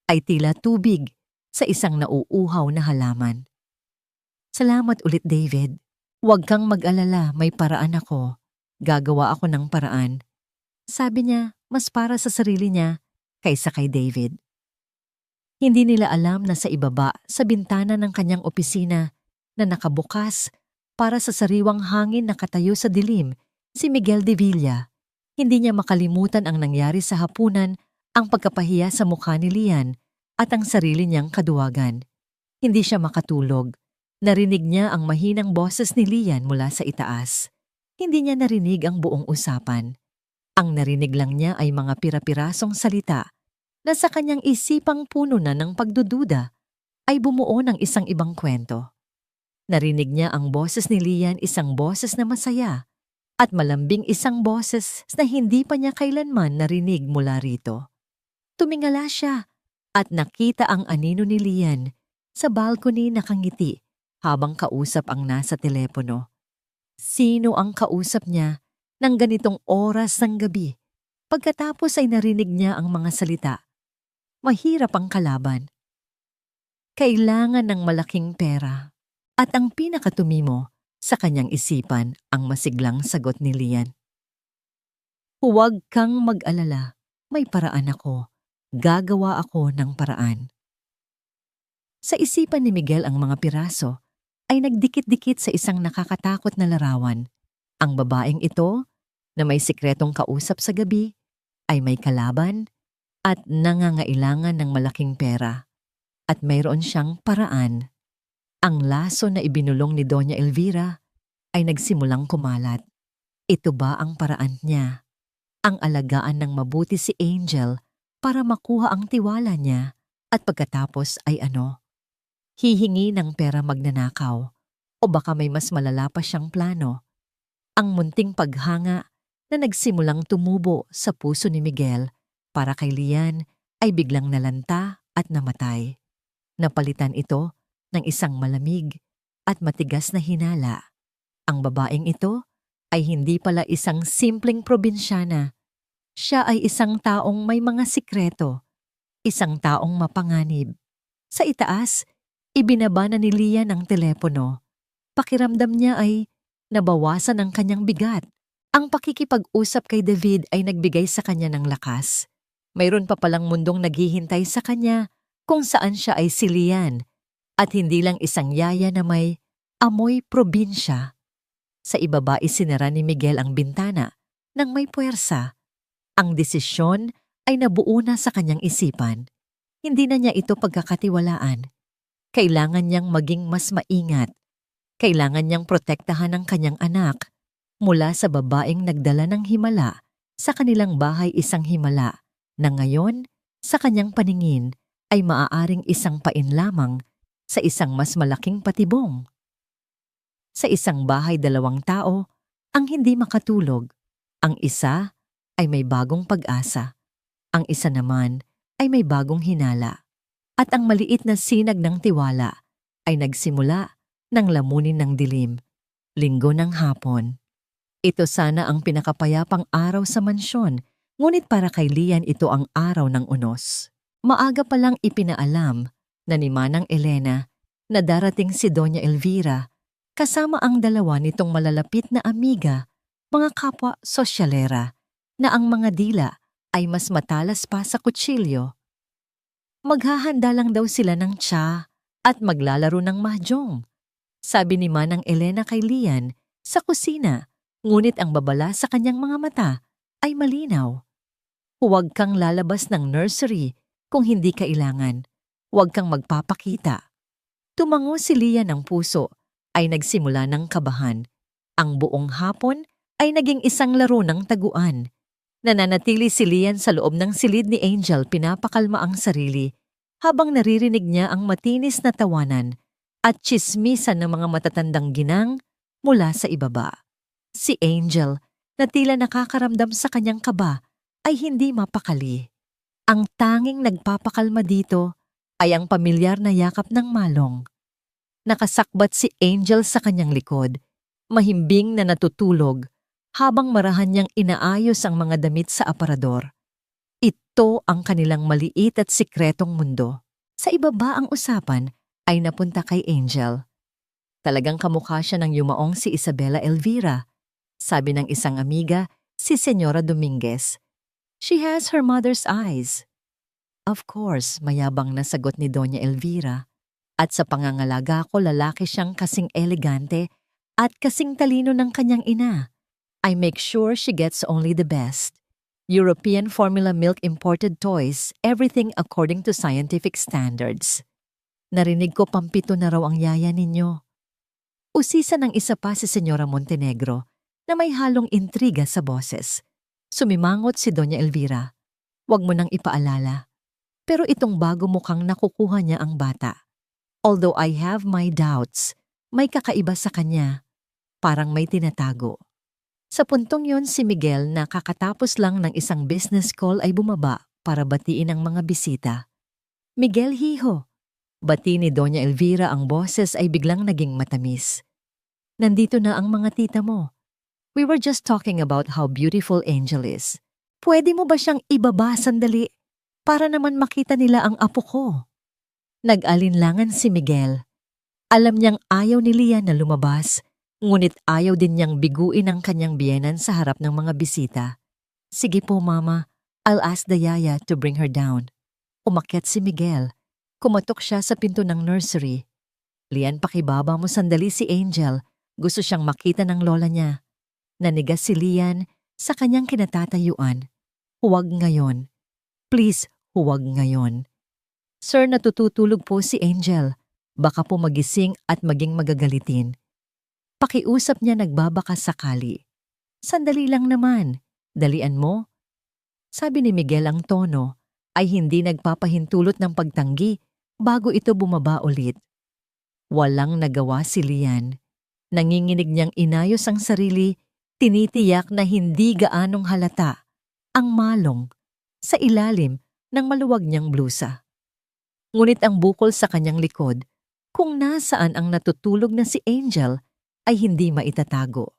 ay tila tubig sa isang nauuhaw na halaman. Salamat ulit, David. Huwag kang mag-alala, may paraan ako. Gagawa ako ng paraan. Sabi niya, mas para sa sarili niya kaysa kay David. Hindi nila alam na sa ibaba sa bintana ng kanyang opisina na nakabukas para sa sariwang hangin na katayo sa dilim, si Miguel de Villa. Hindi niya makalimutan ang nangyari sa hapunan, ang pagkapahiya sa mukha ni Lian at ang sarili niyang kaduwagan. Hindi siya makatulog. Narinig niya ang mahinang boses ni Lian mula sa itaas. Hindi niya narinig ang buong usapan. Ang narinig lang niya ay mga pira-pirasong salita na sa kanyang isipang puno na ng pagdududa ay bumuo ng isang ibang kwento. Narinig niya ang boses ni Lian, isang boses na masaya at malambing, isang boses na hindi pa niya kailanman narinig mula rito. Tumingala siya at nakita ang anino ni Lian sa balcony nakangiti habang kausap ang nasa telepono. Sino ang kausap niya ng ganitong oras ng gabi? Pagkatapos ay narinig niya ang mga salita. Mahirap ang kalaban. Kailangan ng malaking pera. At ang pinakatumimo sa kanyang isipan ang masiglang sagot ni Lian. Huwag kang mag-alala. May paraan ako. Gagawa ako ng paraan. Sa isipan ni Miguel ang mga piraso ay nagdikit-dikit sa isang nakakatakot na larawan. Ang babaeng ito, na may sikretong kausap sa gabi, ay may kalaban at nangangailangan ng malaking pera. At mayroon siyang paraan. Ang laso na ibinulong ni Doña Elvira ay nagsimulang kumalat. Ito ba ang paraan niya? Ang alagaan ng mabuti si Angel para makuha ang tiwala niya at pagkatapos ay ano? Hihingi ng pera magnanakaw o baka may mas malala pa siyang plano. Ang munting paghanga na nagsimulang tumubo sa puso ni Miguel para kay Lian ay biglang nalanta at namatay. Napalitan ito ng isang malamig at matigas na hinala. Ang babaeng ito ay hindi pala isang simpleng probinsyana. Siya ay isang taong may mga sikreto, isang taong mapanganib. Sa itaas, ibinaba na ni Lian ang telepono. Pakiramdam niya ay nabawasan ang kanyang bigat. Ang pakikipag-usap kay David ay nagbigay sa kanya ng lakas. Mayroon pa palang mundong naghihintay sa kanya kung saan siya ay si Lian at hindi lang isang yaya na may amoy probinsya. Sa ibaba isinara ni Miguel ang bintana nang may puwersa. Ang desisyon ay nabuo na sa kanyang isipan. Hindi na niya ito pagkakatiwalaan. Kailangan niyang maging mas maingat. Kailangan niyang protektahan ang kanyang anak mula sa babaeng nagdala ng himala sa kanilang bahay, isang himala na ngayon sa kanyang paningin ay maaaring isang pain lamang sa isang mas malaking patibong. Sa isang bahay, dalawang tao ang hindi makatulog. Ang isa ay may bagong pag-asa. Ang isa naman ay may bagong hinala. At ang maliit na sinag ng tiwala ay nagsimula ng lamunin ng dilim. Linggo ng hapon. Ito sana ang pinakapayapang araw sa mansyon, ngunit para kay Lian ito ang araw ng unos. Maaga pa lang ipinaalam na ni Manang Elena na darating si Doña Elvira kasama ang dalawa nitong malalapit na amiga, mga kapwa sosyalera, na ang mga dila ay mas matalas pa sa kutsilyo. Maghahanda lang daw sila ng tsa at maglalaro ng mahjong. Sabi ni Manang Elena kay Lian sa kusina, ngunit ang babala sa kanyang mga mata ay malinaw. Huwag kang lalabas ng nursery kung hindi kailangan. Huwag kang magpapakita. Tumango si Lian ng puso ay nagsimula ng kabahan. Ang buong hapon ay naging isang laro ng taguan. Nananatili si Lian sa loob ng silid ni Angel, pinapakalma ang sarili habang naririnig niya ang matinis na tawanan at tsismisan ng mga matatandang ginang mula sa ibaba. Si Angel, na tila nakakaramdam sa kanyang kaba, ay hindi mapakali. Ang tanging nagpapakalma dito ay ang pamilyar na yakap ng Malong. Nakasakbat si Angel sa kanyang likod, mahimbing na natutulog habang marahan niyang inaayos ang mga damit sa aparador. Ito ang kanilang maliit at sikretong mundo. Sa ibaba ang usapan ay napunta kay Angel. Talagang kamukha siya ng yumaong si Isabella Elvira, sabi ng isang amiga, si Senyora Dominguez. She has her mother's eyes. Of course, mayabang na sagot ni Doña Elvira. At sa pangangalaga ko, lalaki siyang kasing elegante at kasing talino ng kanyang ina. I make sure she gets only the best. European formula milk imported toys, everything according to scientific standards. Narinig ko pampito na raw ang yaya ninyo. Usisa ng isa pa si Senyora Montenegro na may halong intriga sa boses. Sumimangot si Doña Elvira. Huwag mo nang ipaalala. Pero itong bago mukhang nakukuha niya ang bata. Although I have my doubts, may kakaiba sa kanya. Parang may tinatago. Sa puntong yon si Miguel na kakatapos lang ng isang business call ay bumaba para batiin ang mga bisita. Miguel hiho. Bati ni Doña Elvira ang boses ay biglang naging matamis. Nandito na ang mga tita mo. We were just talking about how beautiful Angel is. Pwede mo ba siyang ibaba sandali para naman makita nila ang apo ko? Nag-alinlangan si Miguel. Alam niyang ayaw ni Lian na lumabas, ngunit ayaw din niyang biguin ang kanyang biyenan sa harap ng mga bisita. Sige po, Mama. I'll ask the yaya to bring her down. Umakyat si Miguel. Kumatok siya sa pinto ng nursery. Lian, pakibaba mo sandali si Angel. Gusto siyang makita ng lola niya. Nanigas si Lian sa kanyang kinatatayuan. Huwag ngayon. Please, huwag ngayon. Sir, natututulog po si Angel. Baka po magising at maging magagalitin. Pakiusap niya nagbabaka sakali. Sandali lang naman. Dalian mo. Sabi ni Miguel, ang tono ay hindi nagpapahintulot ng pagtanggi bago ito bumaba ulit. Walang nagawa si Lian. Nanginginig niyang inayos ang sarili, tinitiyak na hindi gaanong halata ang Malong sa ilalim ng maluwag niyang blusa. Ngunit ang bukol sa kanyang likod, kung nasaan ang natutulog na si Angel, ay hindi maitatago.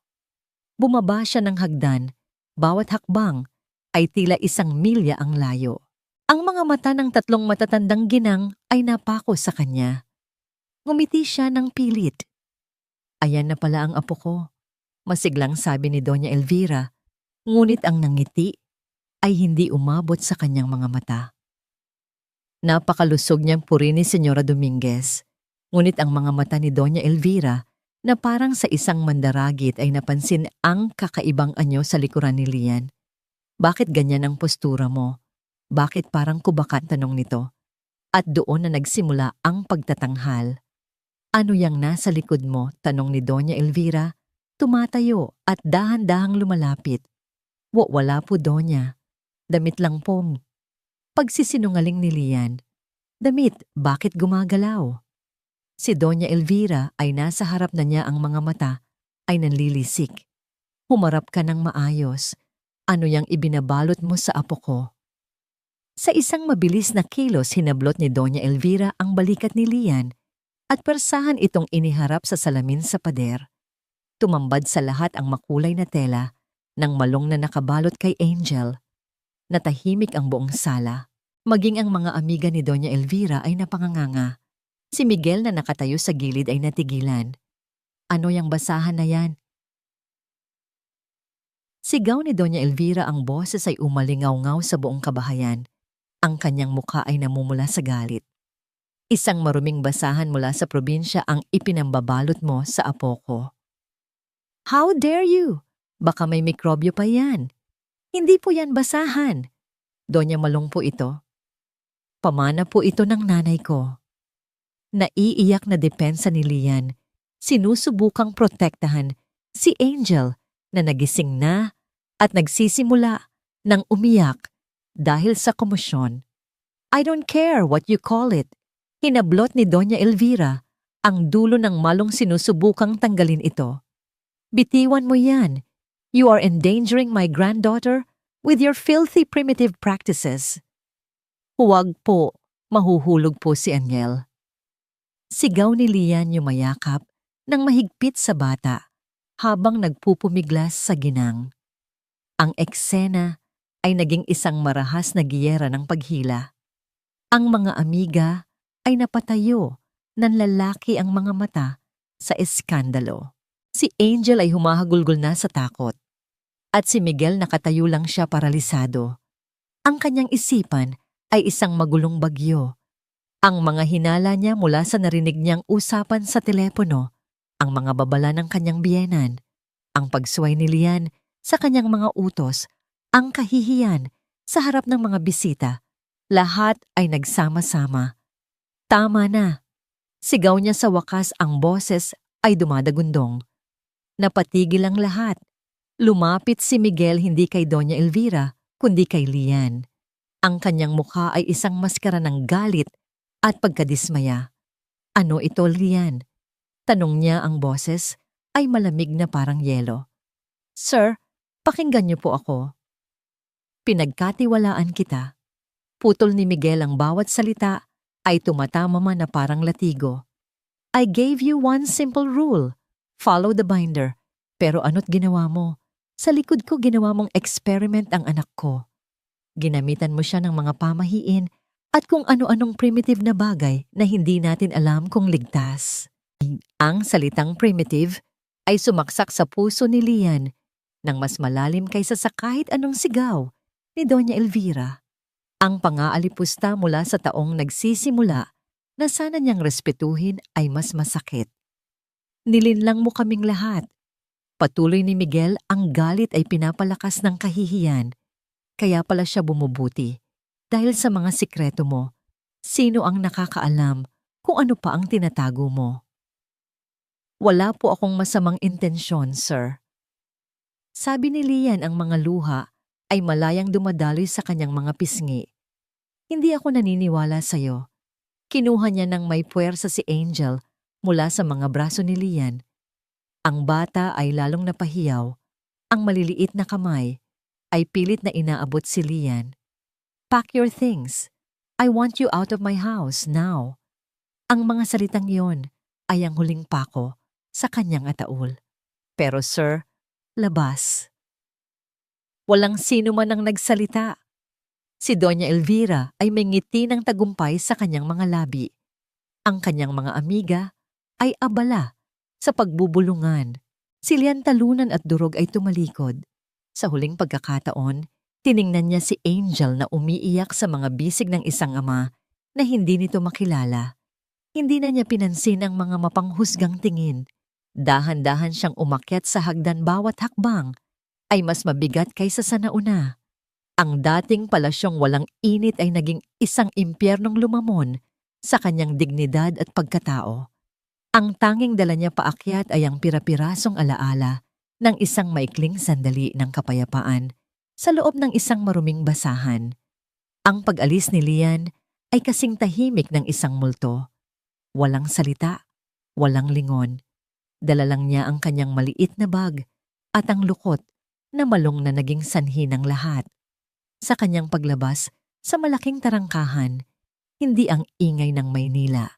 Bumaba siya ng hagdan, bawat hakbang ay tila 1 milya ang layo. Ang mga mata ng 3 matatandang ginang ay napako sa kanya. Ngumiti siya ng pilit. Ayan na pala ang apo ko, masiglang sabi ni Doña Elvira, ngunit ang nangiti ay hindi umabot sa kanyang mga mata. Napakalusog niyang puri ni Senyora Dominguez, ngunit ang mga mata ni Doña Elvira na parang sa isang mandaragit ay napansin ang kakaibang anyo sa likuran ni Lian. Bakit ganyan ang postura mo? Bakit parang kubakan, tanong nito? At doon na nagsimula ang pagtatanghal. Ano yang nasa likod mo? Tanong ni Doña Elvira, tumatayo at dahan-dahang lumalapit. Wala po, Doña. Damit lang po. Pagsisinungaling ni Lian. Damit, bakit gumagalaw? Si Doña Elvira ay nasa harap na niya, ang mga mata ay nanlilisik. Humarap ka ng maayos. Ano yang ibinabalot mo sa apo ko? Sa isang mabilis na kilos, hinablot ni Doña Elvira ang balikat ni Lian at persahan itong iniharap sa salamin sa pader. Tumambad sa lahat ang makulay na tela ng malong na nakabalot kay Angel. Natahimik ang buong sala. Maging ang mga amiga ni Doña Elvira ay napanganganga. Si Miguel na nakatayo sa gilid ay natigilan. Ano yang basahan na yan? Sigaw ni Doña Elvira, ang boses ay umalingaw-ngaw sa buong kabahayan. Ang kanyang mukha ay namumula sa galit. Isang maruming basahan mula sa probinsya ang ipinambabalot mo sa apo ko. How dare you? Baka may mikrobyo pa yan. Hindi po yan basahan. Doña Malong po ito. Pamana po ito ng nanay ko. Naiiyak na depensa ni Lian, sinusubukang protektahan Si Angel na nagising na at nagsisimula ng umiyak dahil sa komosyon. I don't care what you call it. Hinablot ni Doña Elvira ang dulo ng malong sinusubukang tanggalin ito. Bitiwan mo yan. You are endangering my granddaughter with your filthy primitive practices. Huwag po, mahuhulog po si Aniel. Sigaw ni Lian yumayakap ng mahigpit sa bata habang nagpupumiglas sa ginang. Ang eksena ay naging isang marahas na giyera ng paghila. Ang mga amiga ay napatayo, nanlalaki ang mga mata sa eskandalo. Si Angel ay humahagulgol na sa takot. At si Miguel nakatayo lang siya paralisado. Ang kanyang isipan ay isang magulong bagyo. Ang mga hinala niya mula sa narinig niyang usapan sa telepono, ang mga babala ng kanyang biyenan, ang pagsuway ni Lian sa kanyang mga utos, ang kahihiyan sa harap ng mga bisita, lahat ay nagsama-sama. Tama na. Sigaw niya sa wakas, ang boses ay dumadagundong. Napatigil ang lahat. Lumapit si Miguel hindi kay Doña Elvira, kundi kay Lian. Ang kanyang mukha ay isang maskara ng galit at pagkadismaya. Ano ito, Lian? Tanong niya, ang boses ay malamig na parang yelo. Sir, pakinggan niyo po ako. Pinagkatiwalaan kita. Putol ni Miguel, ang bawat salita ay tumatama man na parang latigo. I gave you one simple rule. Follow the binder. Pero ano't ginawa mo? Sa likod ko ginawa mong experiment ang anak ko. Ginamitan mo siya ng mga pamahiin at kung ano-anong primitive na bagay na hindi natin alam kung ligtas. Ang salitang primitive ay sumaksak sa puso ni Lian nang mas malalim kaysa sa kahit anong sigaw ni Doña Elvira. Ang pang-aalipusta mula sa taong nagsisimula na sana niyang respetuhin ay mas masakit. Nilinlang mo kaming lahat. Patuloy ni Miguel, ang galit ay pinapalakas ng kahihiyan. Kaya pala siya bumubuti. Dahil sa mga sikreto mo, sino ang nakakaalam kung ano pa ang tinatago mo? Wala po akong masamang intensyon, sir. Sabi ni Lian, ang mga luha ay malayang dumadaloy sa kanyang mga pisngi. Hindi ako naniniwala sa'yo. Kinuha niya ng may puwersa si Angel mula sa mga braso ni Lian. Ang bata ay lalong napahiyaw. Ang maliliit na kamay ay pilit na inaabot si Lian. Pack your things. I want you out of my house now. Ang mga salitang yon ay ang huling pako sa kanyang ataol. Pero sir, labas. Walang sino man ang nagsalita. Si Doña Elvira ay may ngiti ng tagumpay sa kanyang mga labi. Ang kanyang mga amiga ay abala sa pagbubulungan. Si Lian talunan at durog ay tumalikod. Sa huling pagkakataon, tiningnan niya si Angel na umiiyak sa mga bisig ng isang ama na hindi nito makilala. Hindi na niya pinansin ang mga mapanghusgang tingin. Dahan-dahan siyang umakyat sa hagdan, bawat hakbang ay mas mabigat kaysa sa nauna. Ang dating palasyong walang init ay naging isang impyernong lumamon sa kanyang dignidad at pagkatao. Ang tanging dala niya paakyat ay ang pirapirasong alaala ng isang maikling sandali ng kapayapaan sa loob ng isang maruming basahan. Ang pag-alis ni Lian ay kasing tahimik ng isang multo. Walang salita, walang lingon. Dala lang niya ang kanyang maliit na bag at ang lukot na malong na naging sanhi ng lahat. Sa kanyang paglabas sa malaking tarangkahan, hindi ang ingay ng Maynila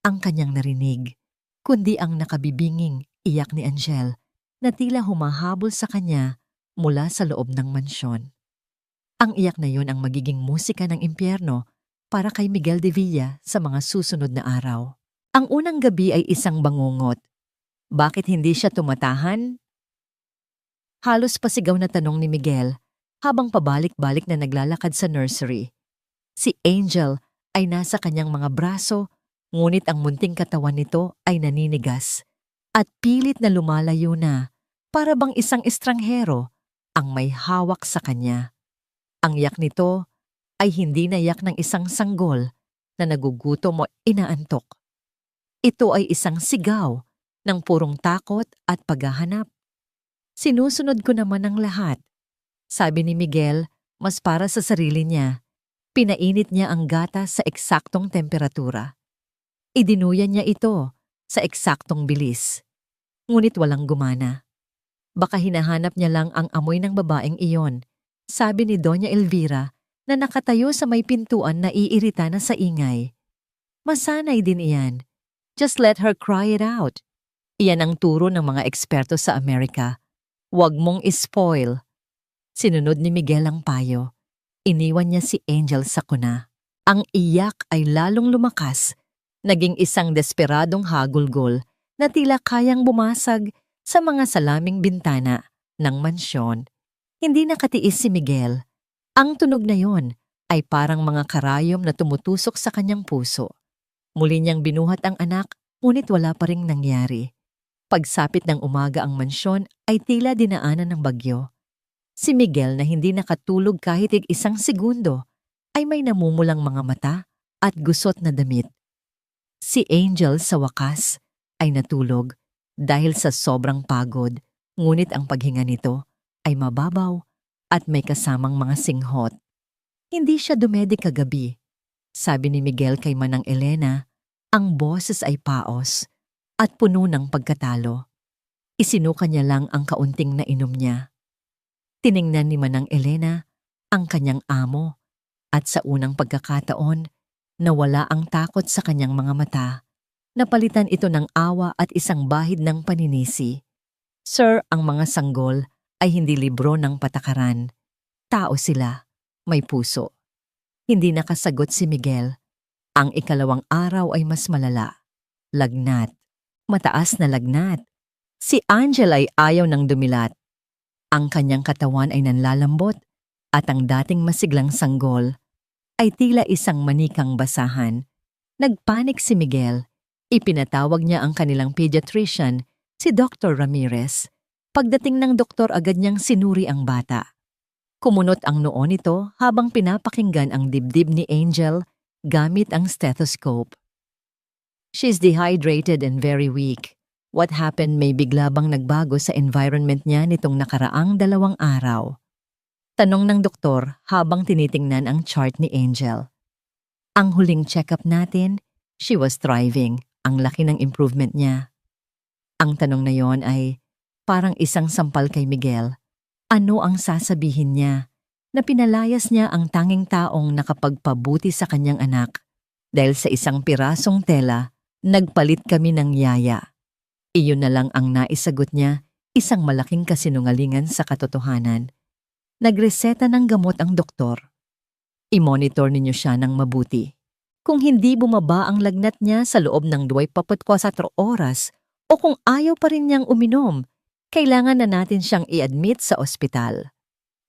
ang kanyang narinig, kundi ang nakabibinging iyak ni Angel na tila humahabol sa kanya mula sa loob ng mansyon. Ang iyak na yun ang magiging musika ng impyerno para kay Miguel de Villa sa mga susunod na araw. Ang unang gabi ay isang bangungot. Bakit hindi siya tumatahan? Halos pasigaw na tanong ni Miguel habang pabalik-balik na naglalakad sa nursery. Si Angel ay nasa kanyang mga braso, ngunit ang munting katawan nito ay naninigas at pilit na lumalayo na para bang isang estranghero ang may hawak sa kanya. Ang yak nito ay hindi na yak ng isang sanggol na nagugutom o inaantok. Ito ay isang sigaw ng purong takot at paghahanap. Sinusunod ko naman ang lahat. Sabi ni Miguel, mas para sa sarili niya. Pinainit niya ang gatas sa eksaktong temperatura. Idinuyan niya ito sa eksaktong bilis. Ngunit walang gumana. Baka hinahanap niya lang ang amoy ng babaeng iyon, sabi ni Doña Elvira na nakatayo sa may pintuan na iirita na sa ingay. Masanay din iyan. Just let her cry it out. Iyan ang turo ng mga eksperto sa Amerika. Huwag mong ispoil. Sinunod ni Miguel ang payo. Iniwan niya si Angel sa kuna. Ang iyak ay lalong lumakas. Naging isang desperadong hagulgol na tila kayang bumasag sa mga salaming bintana ng mansyon. Hindi nakatiis si Miguel. Ang tunog na yon ay parang mga karayom na tumutusok sa kanyang puso. Muli niyang binuhat ang anak, ngunit wala pa ring nangyari. Pagsapit ng umaga ang mansyon ay tila dinaanan ng bagyo. Si Miguel na hindi nakatulog kahit isang segundo ay may namumulang mga mata at gusot na damit. Si Angel sa wakas ay natulog dahil sa sobrang pagod, ngunit ang paghinga nito ay mababaw at may kasamang mga singhot. Hindi siya dumedi kagabi. Sabi ni Miguel kay Manang Elena, ang boses ay paos at puno ng pagkatalo. Isinuka niya lang ang kaunting na inom niya. Tiningnan ni Manang Elena ang kanyang amo at sa unang pagkakataon, nawala ang takot sa kanyang mga mata. Napalitan ito ng awa at isang bahid ng paninisi. Sir, ang mga sanggol ay hindi libro ng patakaran. Tao sila, may puso. Hindi nakasagot si Miguel. Ang ikalawang araw ay mas malala. Lagnat. Mataas na lagnat. Si Angel ay ayaw ng dumilat. Ang kanyang katawan ay nanlalambot at ang dating masiglang sanggol ay tila isang manikang basahan. Nagpanik si Miguel. Ipinatawag niya ang kanilang pediatrician, si Dr. Ramirez. Pagdating ng doktor agad niyang sinuri ang bata. Kumunot ang noo nito habang pinapakinggan ang dibdib ni Angel gamit ang stethoscope. She's dehydrated and very weak. What happened may bigla bang nagbago sa environment niya nitong nakaraang 2 araw. Tanong ng doktor habang tinitingnan ang chart ni Angel. Ang huling check-up natin, she was thriving. Ang laki ng improvement niya. Ang tanong na yon ay parang isang sampal kay Miguel. Ano ang sasabihin niya na pinalayas niya ang tanging taong nakapagpabuti sa kanyang anak dahil sa isang pirasong tela, nagpalit kami ng yaya. Iyon na lang ang naisagot niya, isang malaking kasinungalingan sa katotohanan. Nagreseta ng gamot ang doktor. I-monitor ninyo siya ng mabuti. Kung hindi bumaba ang lagnat niya sa loob ng 24 oras o kung ayaw pa rin niyang uminom, kailangan na natin siyang i-admit sa ospital.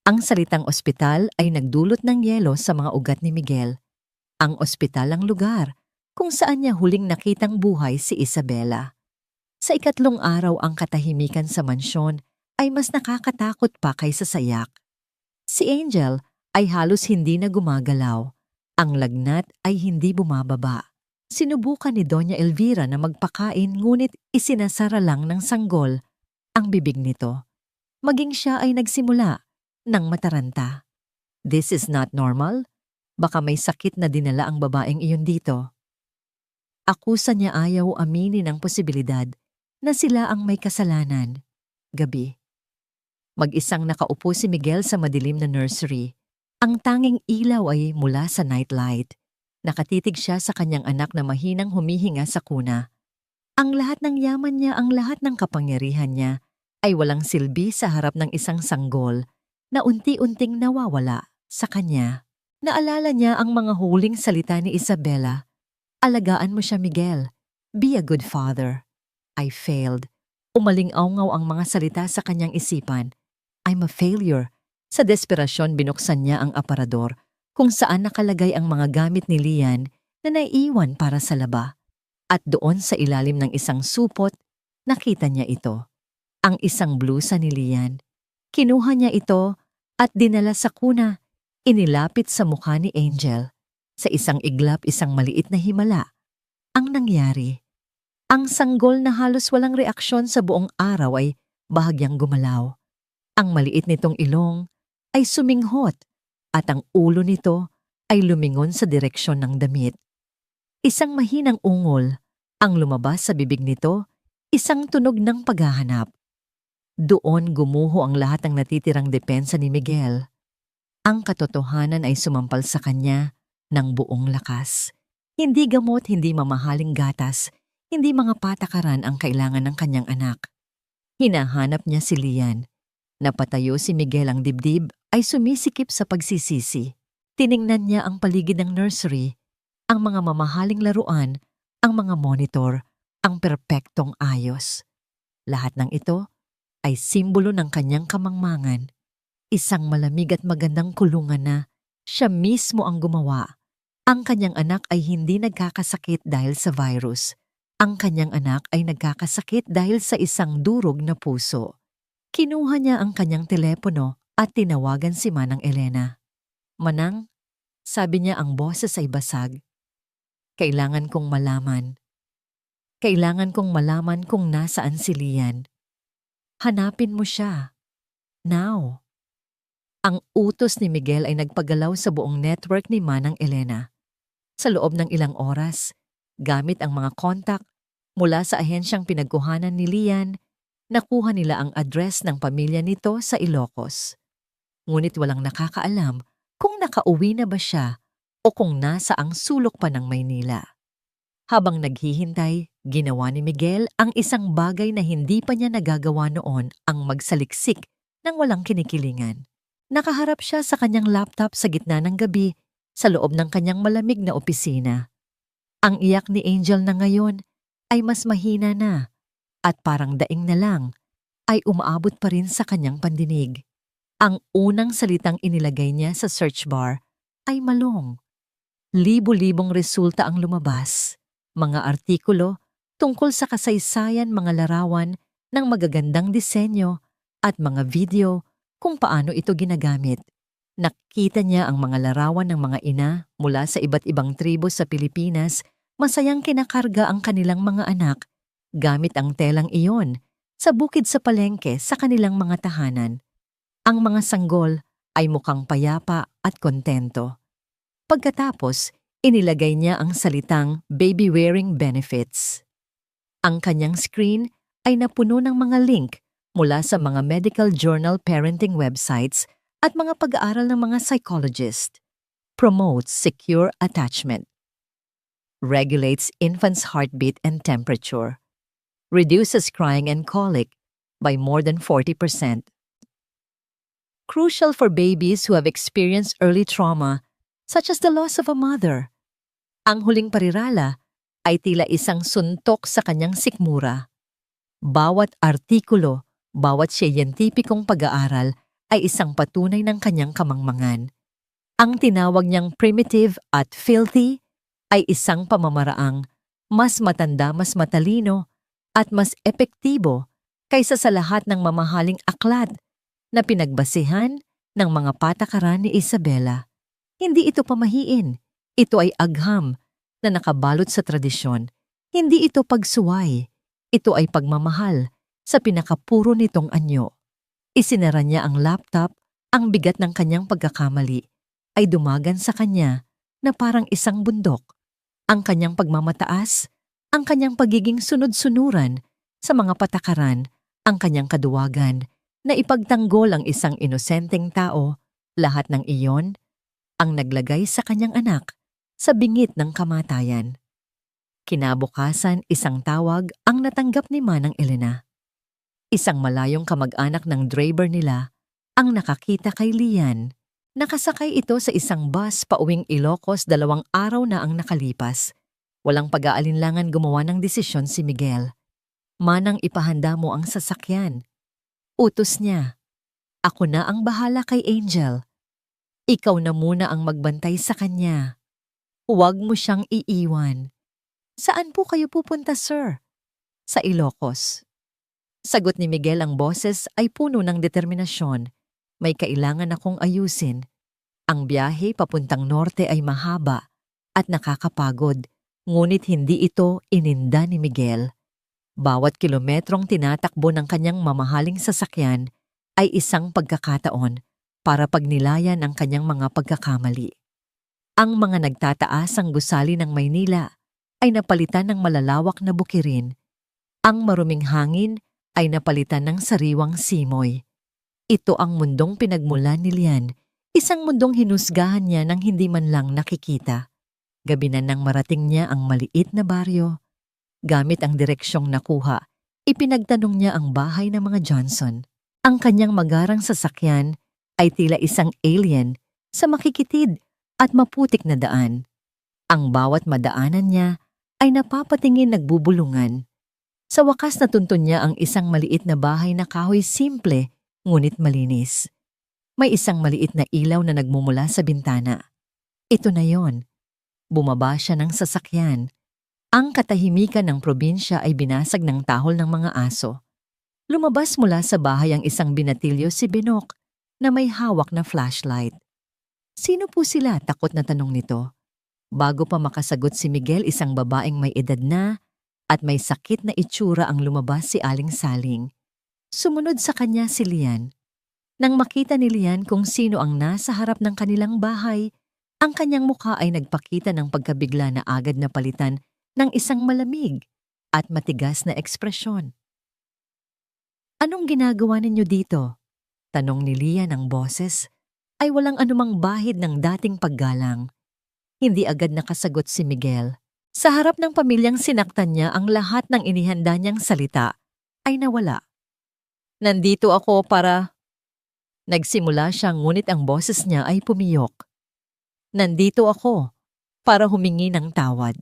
Ang salitang ospital ay nagdulot ng yelo sa mga ugat ni Miguel. Ang ospital ang lugar kung saan niya huling nakitang buhay si Isabela. Sa ikatlong araw ang katahimikan sa mansyon ay mas nakakatakot pa kaysa sayak. Si Angel ay halos hindi na gumagalaw. Ang lagnat ay hindi bumababa. Sinubukan ni Doña Elvira na magpakain ngunit isinasara lang ng sanggol ang bibig nito. Maging siya ay nagsimula ng mataranta. This is not normal. Baka may sakit na dinala ang babaeng iyon dito. Akusa niya ayaw aminin ang posibilidad na sila ang may kasalanan. Gabi. Mag-isang nakaupo si Miguel sa madilim na nursery. Ang tanging ilaw ay mula sa nightlight. Nakatitig siya sa kanyang anak na mahinang humihinga sa kuna. Ang lahat ng yaman niya, ang lahat ng kapangyarihan niya ay walang silbi sa harap ng isang sanggol na unti-unting nawawala sa kanya. Naalala niya ang mga huling salita ni Isabela. Alagaan mo siya, Miguel. Be a good father. I failed. Umaling-awngaw ang mga salita sa kanyang isipan. I'm a failure. Sa desperasyon binuksan niya ang aparador kung saan nakalagay ang mga gamit ni Lian na naiiwan para sa laba. At doon sa ilalim ng isang supot, nakita niya ito. Ang isang blusa ni Lian. Kinuha niya ito at dinala sa kuna. Inilapit sa mukha ni Angel. Sa isang iglap, isang maliit na himala. Ang nangyari, ang sanggol na halos walang reaksyon sa buong araw ay bahagyang gumalaw. Ang maliit nitong ilong ay suminghot at ang ulo nito ay lumingon sa direksyon ng damit. Isang mahinang ungol ang lumabas sa bibig nito, isang tunog ng paghahanap. Doon gumuho ang lahat ng natitirang depensa ni Miguel. Ang katotohanan ay sumampal sa kanya ng buong lakas. Hindi gamot, hindi mamahaling gatas, hindi mga patakaran ang kailangan ng kanyang anak. Hinahanap niya si Lian. Napatayo si Miguel, ang dibdib ay sumisikip sa pagsisisi. Tiningnan niya ang paligid ng nursery, ang mga mamahaling laruan, ang mga monitor, ang perpektong ayos. Lahat ng ito ay simbolo ng kanyang kamangmangan. Isang malamig at magandang kulungan na siya mismo ang gumawa. Ang kanyang anak ay hindi nagkakasakit dahil sa virus. Ang kanyang anak ay nagkakasakit dahil sa isang durog na puso. Kinuha niya ang kanyang telepono at tinawagan si Manang Elena. "Manang," sabi niya, ang boses ay basag. "Kailangan kong malaman. Kailangan kong malaman kung nasaan si Lian. Hanapin mo siya. Now." Ang utos ni Miguel ay nagpagalaw sa buong network ni Manang Elena. Sa loob ng ilang oras, gamit ang mga kontak mula sa ahensyang pinagkuhanan ni Lian, nakuha nila ang address ng pamilya nito sa Ilocos. Ngunit walang nakakaalam kung nakauwi na ba siya o kung nasa ang sulok pa ng Maynila. Habang naghihintay, ginawa ni Miguel ang isang bagay na hindi pa niya nagagawa noon, ang magsaliksik ng walang kinikilingan. Nakaharap siya sa kanyang laptop sa gitna ng gabi sa loob ng kanyang malamig na opisina. Ang iyak ni Angel na ngayon ay mas mahina na at parang daing na lang ay umaabot pa rin sa kanyang pandinig. Ang unang salitang inilagay niya sa search bar ay malong. Libo-libong resulta ang lumabas. Mga artikulo tungkol sa kasaysayan, mga larawan ng magagandang disenyo at mga video kung paano ito ginagamit. Nakita niya ang mga larawan ng mga ina mula sa iba't ibang tribo sa Pilipinas, masayang kinakarga ang kanilang mga anak gamit ang telang iyon sa bukid sa palengke sa kanilang mga tahanan. Ang mga sanggol ay mukhang payapa at kontento. Pagkatapos, inilagay niya ang salitang baby wearing benefits. Ang kanyang screen ay napuno ng mga link mula sa mga medical journal, parenting websites at mga pag-aaral ng mga psychologist. Promotes secure attachment. Regulates infant's heartbeat and temperature. Reduces crying and colic by more than 40%. Crucial for babies who have experienced early trauma such as the loss of a mother. Ang huling parirala ay tila isang suntok sa kanyang sikmura. Bawat artikulo, bawat siyentipikong pag-aaral ay isang patunay ng kanyang kamangmangan. Ang tinawag niyang primitive at filthy ay isang pamamaraang mas matanda, mas matalino at mas epektibo kaysa sa lahat ng mamahaling aklat na pinagbasihan ng mga patakaran ni Isabela. Hindi ito pamahiin. Ito ay agham na nakabalot sa tradisyon. Hindi ito pagsuway. Ito ay pagmamahal sa pinakapuro nitong anyo. Isinara niya ang laptop, ang bigat ng kanyang pagkakamali ay dumagan sa kanya na parang isang bundok. Ang kanyang pagmamataas, ang kanyang pagiging sunod-sunuran sa mga patakaran, ang kanyang kaduwagan na ipagtanggol ang isang inosenteng tao, lahat ng iyon ang naglagay sa kanyang anak sa bingit ng kamatayan. Kinabukasan, isang tawag ang natanggap ni Manang Elena. Isang malayong kamag-anak ng driver nila ang nakakita kay Lian. Nakasakay ito sa isang bus pauwing Ilocos, 2 araw na ang nakalipas. Walang pag-aalinlangan gumawa ng desisyon si Miguel. "Manang, ipahanda mo ang sasakyan." Utos niya. "Ako na ang bahala kay Angel. Ikaw na muna ang magbantay sa kanya. Huwag mo siyang iiwan." "Saan po kayo pupunta, sir?" "Sa Ilocos." Sagot ni Miguel, ang boses ay puno ng determinasyon. "May kailangan akong ayusin. Ang biyahe papuntang norte ay mahaba at nakakapagod, ngunit hindi ito ininda ni Miguel. Bawat kilometrong tinatakbo ng kanyang mamahaling sasakyan ay isang pagkakataon para pagnilayan ang kanyang mga pagkakamali. Ang mga nagtataasang gusali ng Maynila ay napalitan ng malalawak na bukirin. Ang maruming hangin ay napalitan ng sariwang simoy. Ito ang mundong pinagmulan ni Lian, isang mundong hinusgahan niya nang hindi man lang nakikita. Gabi na nang marating niya ang maliit na baryo. Gamit ang direksyong nakuha, ipinagtanong niya ang bahay ng mga Johnson. Ang kanyang magarang sasakyan ay tila isang alien sa makikitid at maputik na daan. Ang bawat madaanan niya ay napapatingin nagbubulungan. Sa wakas natuntun niya ang isang maliit na bahay na kahoy simple ngunit malinis. May isang maliit na ilaw na nagmumula sa bintana. Ito na yon. Bumaba siya ng sasakyan. Ang katahimikan ng probinsya ay binasag ng tahol ng mga aso. Lumabas mula sa bahay ang isang binatilyo si Binok na may hawak na flashlight. Sino po sila? Takot na tanong nito. Bago pa makasagot si Miguel, isang babaeng may edad na at may sakit na itsura ang lumabas si Aling Saling. Sumunod sa kanya si Lian. Nang makita ni Lian kung sino ang nasa harap ng kanilang bahay, ang kanyang mukha ay nagpakita ng pagkabigla na agad na palitan ng isang malamig at matigas na ekspresyon. Anong ginagawa ninyo dito? Tanong ni Lian ng boses ay walang anumang bahid ng dating paggalang. Hindi agad nakasagot si Miguel. Sa harap ng pamilyang sinaktan niya, ang lahat ng inihanda niyang salita ay nawala. Nandito ako para... Nagsimula siya ngunit ang boses niya ay pumiyok. Nandito ako para humingi ng tawad.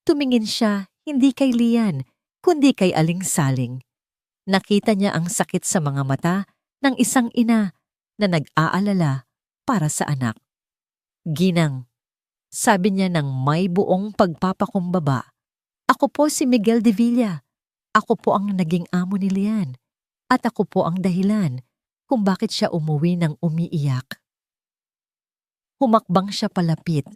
Tumingin siya hindi kay Lian, kundi kay Aling Saling. Nakita niya ang sakit sa mga mata ng isang ina na nag-aalala para sa anak. Ginang, sabi niya ng may buong pagpapakumbaba. Ako po si Miguel de Villa. Ako po ang naging amo ni Lian. At ako po ang dahilan kung bakit siya umuwi ng umiiyak. Humakbang siya palapit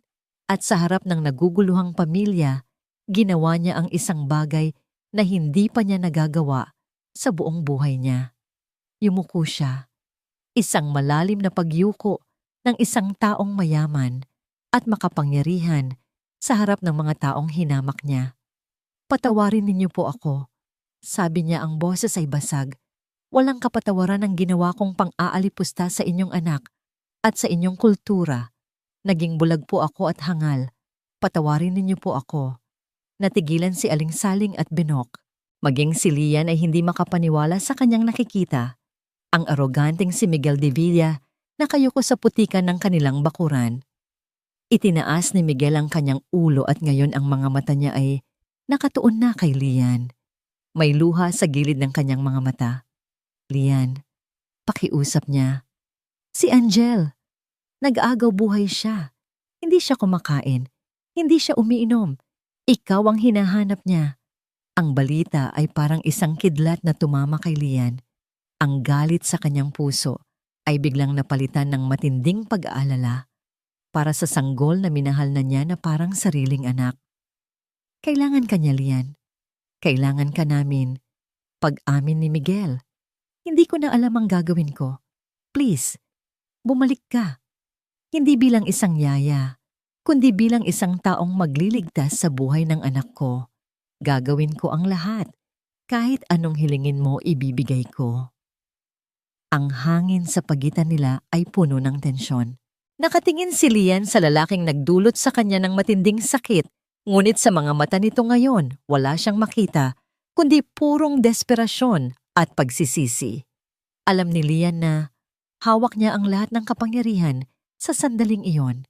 at sa harap ng naguguluhang pamilya, ginawa niya ang isang bagay na hindi pa niya nagagawa sa buong buhay niya. Yumuko siya. Isang malalim na pagyuko ng isang taong mayaman at makapangyarihan sa harap ng mga taong hinamak niya. Patawarin ninyo po ako. Sabi niya, ang boses ay basag. Walang kapatawaran ang ginawa kong pang-aalipusta sa inyong anak at sa inyong kultura. Naging bulag po ako at hangal. Patawarin ninyo po ako. Natigilan si Aling Saling at Binok. Maging si Lian ay hindi makapaniwala sa kanyang nakikita. Ang aroganteng si Miguel de Villa na kayuko sa putikan ng kanilang bakuran. Itinaas ni Miguel ang kanyang ulo at ngayon ang mga mata niya ay nakatuon na kay Lian. May luha sa gilid ng kanyang mga mata. Lian, pakiusap niya. Si Angel. Nag-aagaw buhay siya. Hindi siya kumakain. Hindi siya umiinom. Ikaw ang hinahanap niya. Ang balita ay parang isang kidlat na tumama kay Lian. Ang galit sa kanyang puso ay biglang napalitan ng matinding pag-aalala para sa sanggol na minahal na niya na parang sariling anak. Kailangan ka niya, Lian. Kailangan ka namin. Pag-amin ni Miguel. Hindi ko na alam ang gagawin ko. Please, bumalik ka. Hindi bilang isang yaya, kundi bilang isang taong magliligtas sa buhay ng anak ko. Gagawin ko ang lahat. Kahit anong hilingin mo, ibibigay ko. Ang hangin sa pagitan nila ay puno ng tensyon. Nakatingin si Lian sa lalaking nagdulot sa kanya ng matinding sakit, ngunit sa mga mata nito ngayon, wala siyang makita, kundi purong desperasyon at pagsisisi. Alam ni Lian na hawak niya ang lahat ng kapangyarihan sa sandaling iyon.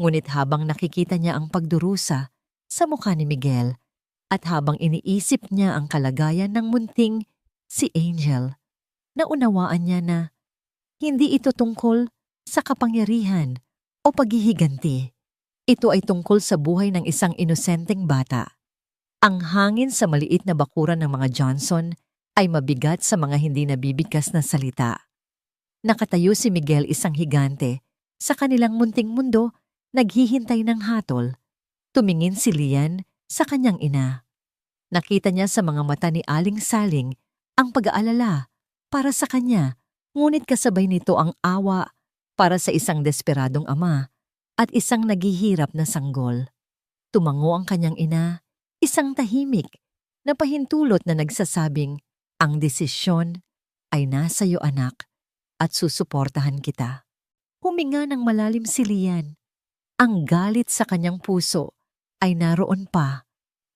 Ngunit habang nakikita niya ang pagdurusa sa mukha ni Miguel at habang iniisip niya ang kalagayan ng munting si Angel, naunawaan niya na hindi ito tungkol sa kapangyarihan o paghihiganti. Ito ay tungkol sa buhay ng isang inosenteng bata. Ang hangin sa maliit na bakuran ng mga Johnson ay mabigat sa mga hindi nabibigkas na salita. Nakatayo si Miguel, isang higante, sa kanilang munting mundo, naghihintay ng hatol. Tumingin si Lian sa kanyang ina. Nakita niya sa mga mata ni Aling Saling ang pag-aalala para sa kanya, ngunit kasabay nito ang awa para sa isang desperadong ama at isang naghihirap na sanggol. Tumango ang kanyang ina, isang tahimik na pahintulot na nagsasabing, ang desisyon ay nasa iyo anak at susuportahan kita. Huminga ng malalim si Lian. Ang galit sa kanyang puso ay naroon pa,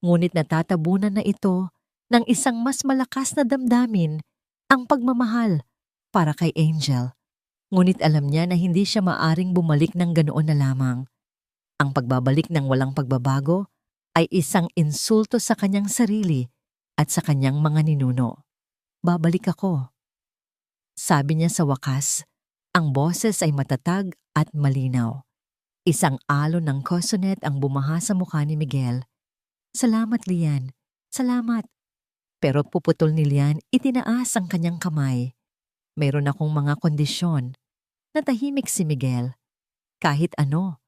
ngunit natatabunan na ito ng isang mas malakas na damdamin, ang pagmamahal para kay Angel. Ngunit alam niya na hindi siya maaring bumalik ng ganoon na lamang. Ang pagbabalik ng walang pagbabago ay isang insulto sa kanyang sarili at sa kanyang mga ninuno. Babalik ako. Sabi niya sa wakas, ang boses ay matatag at malinaw. Isang alon ng kosonet ang bumaha sa mukha ni Miguel. Salamat, Lian. Salamat. Pero puputol ni Lian, itinaas ang kanyang kamay. Mayroon akong mga kondisyon. Natahimik si Miguel. Kahit ano,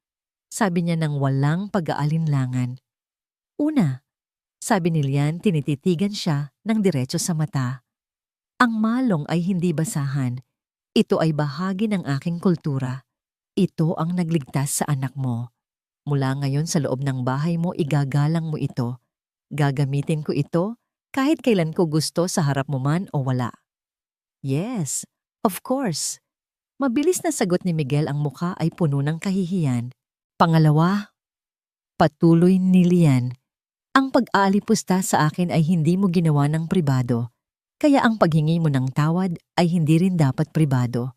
sabi niya ng walang pag-aalinlangan. Una, sabi ni Lian, tinititigan siya ng diretso sa mata. Ang malong ay hindi basahan. Ito ay bahagi ng aking kultura. Ito ang nagligtas sa anak mo. Mula ngayon sa loob ng bahay mo, igagalang mo ito. Gagamitin ko ito kahit kailan ko gusto sa harap mo man o wala. Yes, of course. Mabilis na sagot ni Miguel, ang mukha ay puno ng kahihiyan. Pangalawa, patuloy ni Lian, ang pag-aalipusta sa akin ay hindi mo ginawa ng pribado. Kaya ang paghingi mo ng tawad ay hindi rin dapat pribado.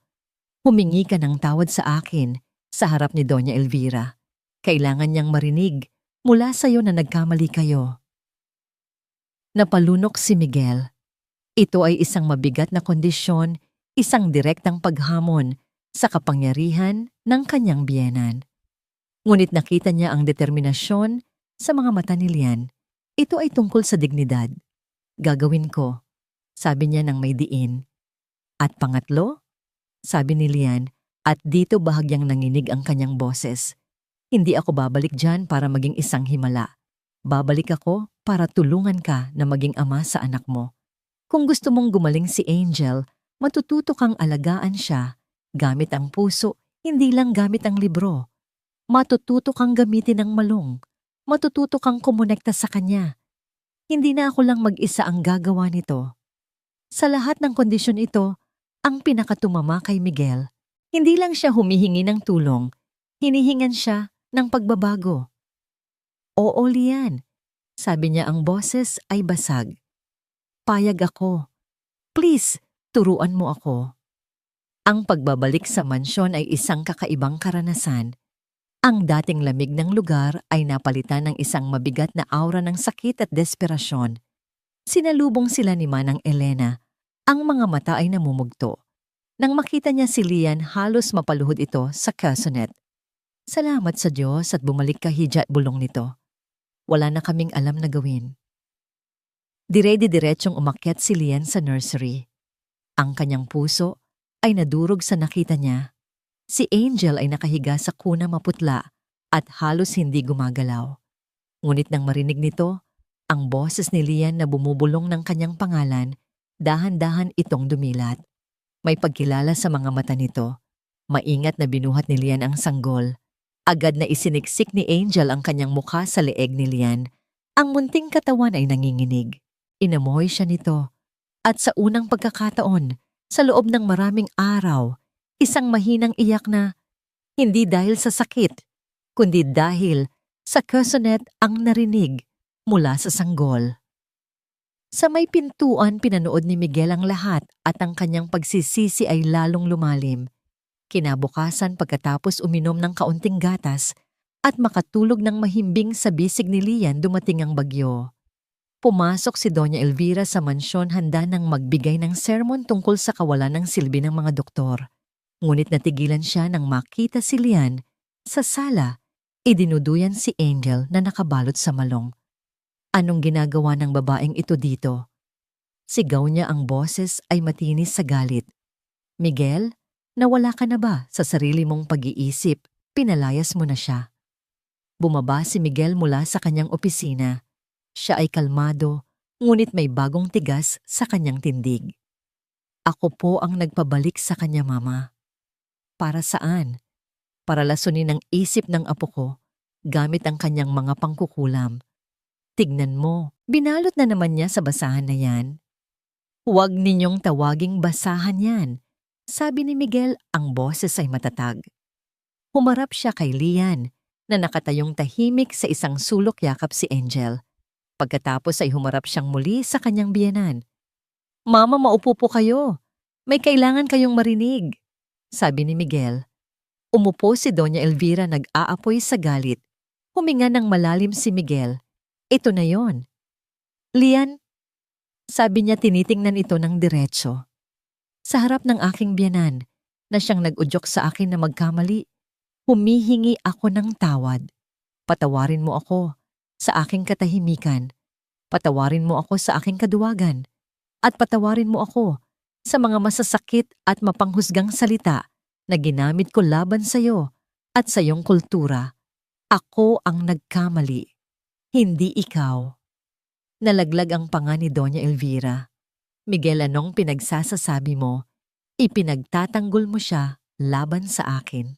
Humingi ka ng tawad sa akin sa harap ni Doña Elvira. Kailangan niyang marinig mula sa iyo na nagkamali kayo. Napalunok si Miguel. Ito ay isang mabigat na kondisyon, isang direktang paghamon sa kapangyarihan ng kanyang biyenan. Ngunit nakita niya ang determinasyon sa mga mata ni Lian. Ito ay tungkol sa dignidad. Gagawin ko, sabi niya ng may diin. At pangatlo, sabi ni Lian, at dito bahagyang nanginig ang kanyang boses. Hindi ako babalik dyan para maging isang himala. Babalik ako para tulungan ka na maging ama sa anak mo. Kung gusto mong gumaling si Angel, matututo kang alagaan siya, gamit ang puso, hindi lang gamit ang libro. Matututo kang gamitin ang malong. Matututo kang kumonekta sa kanya. Hindi na ako lang mag-isa ang gagawa nito. Sa lahat ng kondisyon ito, ang pinakatumama kay Miguel, hindi lang siya humihingi ng tulong, hinihingan siya ng pagbabago. Oo, Lian, sabi niya, ang boses ay basag. Payag ako. Please, turuan mo ako. Ang pagbabalik sa mansyon ay isang kakaibang karanasan. Ang dating lamig ng lugar ay napalitan ng isang mabigat na aura ng sakit at desperasyon. Sinalubong sila ni Manang Elena. Ang mga mata ay namumugto. Nang makita niya si Lian, halos mapaluhod ito sa kasonet. Salamat sa Diyos at bumalik ka, hija at bulong nito. Wala na kaming alam na gawin. Dire-diretsong umakyat si Lian sa nursery. Ang kanyang puso ay nadurog sa nakita niya. Si Angel ay nakahiga sa kuna maputla at halos hindi gumagalaw. Ngunit nang marinig nito, ang boses ni Lian na bumubulong ng kanyang pangalan, dahan-dahan itong dumilat. May pagkilala sa mga mata nito. Maingat na binuhat ni Lian ang sanggol. Agad na isiniksik ni Angel ang kanyang mukha sa leeg ni Lian. Ang munting katawan ay nanginginig. Inamoy siya nito. At sa unang pagkakataon, sa loob ng maraming araw, isang mahinang iyak na, hindi dahil sa sakit, kundi dahil sa kasonet ang narinig mula sa sanggol. Sa may pintuan, pinanood ni Miguel ang lahat at ang kanyang pagsisisi ay lalong lumalim. Kinabukasan, pagkatapos uminom ng kaunting gatas at makatulog ng mahimbing sa bisig ni Lian, dumating ang bagyo. Pumasok si Doña Elvira sa mansyon, handa nang magbigay ng sermon tungkol sa kawalan ng silbi ng mga doktor. Ngunit natigilan siya nang makita si Lian sa sala. Idinuduyan si Angel na nakabalot sa malong. Anong ginagawa ng babaeng ito dito? Sigaw niya, ang boses ay matinis sa galit. Miguel, nawala ka na ba sa sarili mong pag-iisip? Pinalayas mo na siya. Bumaba si Miguel mula sa kanyang opisina. Siya ay kalmado, ngunit may bagong tigas sa kanyang tindig. Ako po ang nagpabalik sa kanya, Mama. Para saan? Para lasunin ang isip ng apo ko gamit ang kanyang mga pangkukulam. Tignan mo, binalot na naman niya sa basahan na yan. Huwag ninyong tawaging basahan yan, sabi ni Miguel, ang boses ay matatag. Humarap siya kay Lian na nakatayong tahimik sa isang sulok yakap si Angel. Pagkatapos ay humarap siyang muli sa kanyang biyenan. Mama, maupo po kayo. May kailangan kayong marinig, sabi ni Miguel. Umupo si Doña Elvira nag-aapoy sa galit. Huminga ng malalim si Miguel. Ito na yon. Lian, sabi niya tinitingnan ito ng diretso. Sa harap ng aking biyenan na siyang nag-udyok sa akin na magkamali, humihingi ako ng tawad. Patawarin mo ako sa aking katahimikan. Patawarin mo ako sa aking kaduwagan. At patawarin mo ako sa mga masasakit at mapanghusgang salita na ginamit ko laban sa iyo at sa iyong kultura. Ako ang nagkamali, hindi ikaw. Nalaglag ang panga ni Doña Elvira. Miguel, anong pinagsasasabi mo? Ipinagtatanggol mo siya laban sa akin.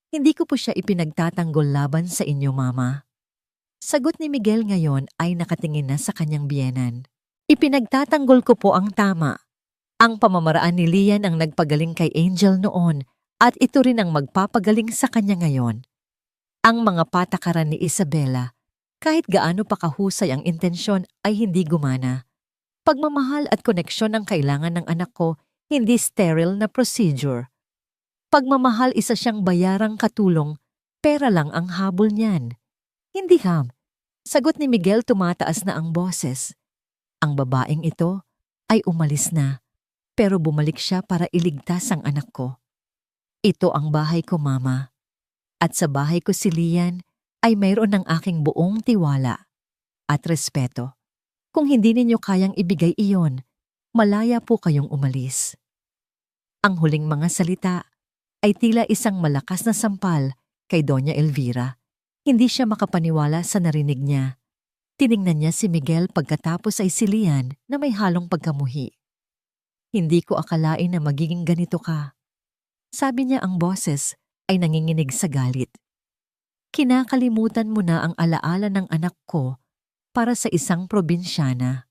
Hindi ko po siya ipinagtatanggol laban sa inyo, Mama. Sagot ni Miguel ngayon ay nakatingin na sa kanyang biyenan. Ipinagtatanggol ko po ang tama. Ang pamamaraan ni Lian ang nagpagaling kay Angel noon at ito rin ang magpapagaling sa kanya ngayon. Ang mga patakaran ni Isabela, kahit gaano pa kahusay ang intensyon ay hindi gumana. Pagmamahal at koneksyon ang kailangan ng anak ko, hindi sterile na procedure. Pagmamahal isa siyang bayarang katulong, pera lang ang habol niyan. Hindi ham. Sagot ni Miguel, tumataas na ang boses. Ang babaeng ito ay umalis na, pero bumalik siya para iligtas ang anak ko. Ito ang bahay ko, Mama. At sa bahay ko si Lian ay mayroon ng aking buong tiwala at respeto. Kung hindi ninyo kayang ibigay iyon, malaya po kayong umalis. Ang huling mga salita ay tila isang malakas na sampal kay Doña Elvira. Hindi siya makapaniwala sa narinig niya. Tiningnan niya si Miguel pagkatapos ay si Lian na may halong pagkamuhi. Hindi ko akalain na magiging ganito ka. Sabi niya, ang boses ay nanginginig sa galit. Kinakalimutan mo na ang alaala ng anak ko para sa isang probinsyana.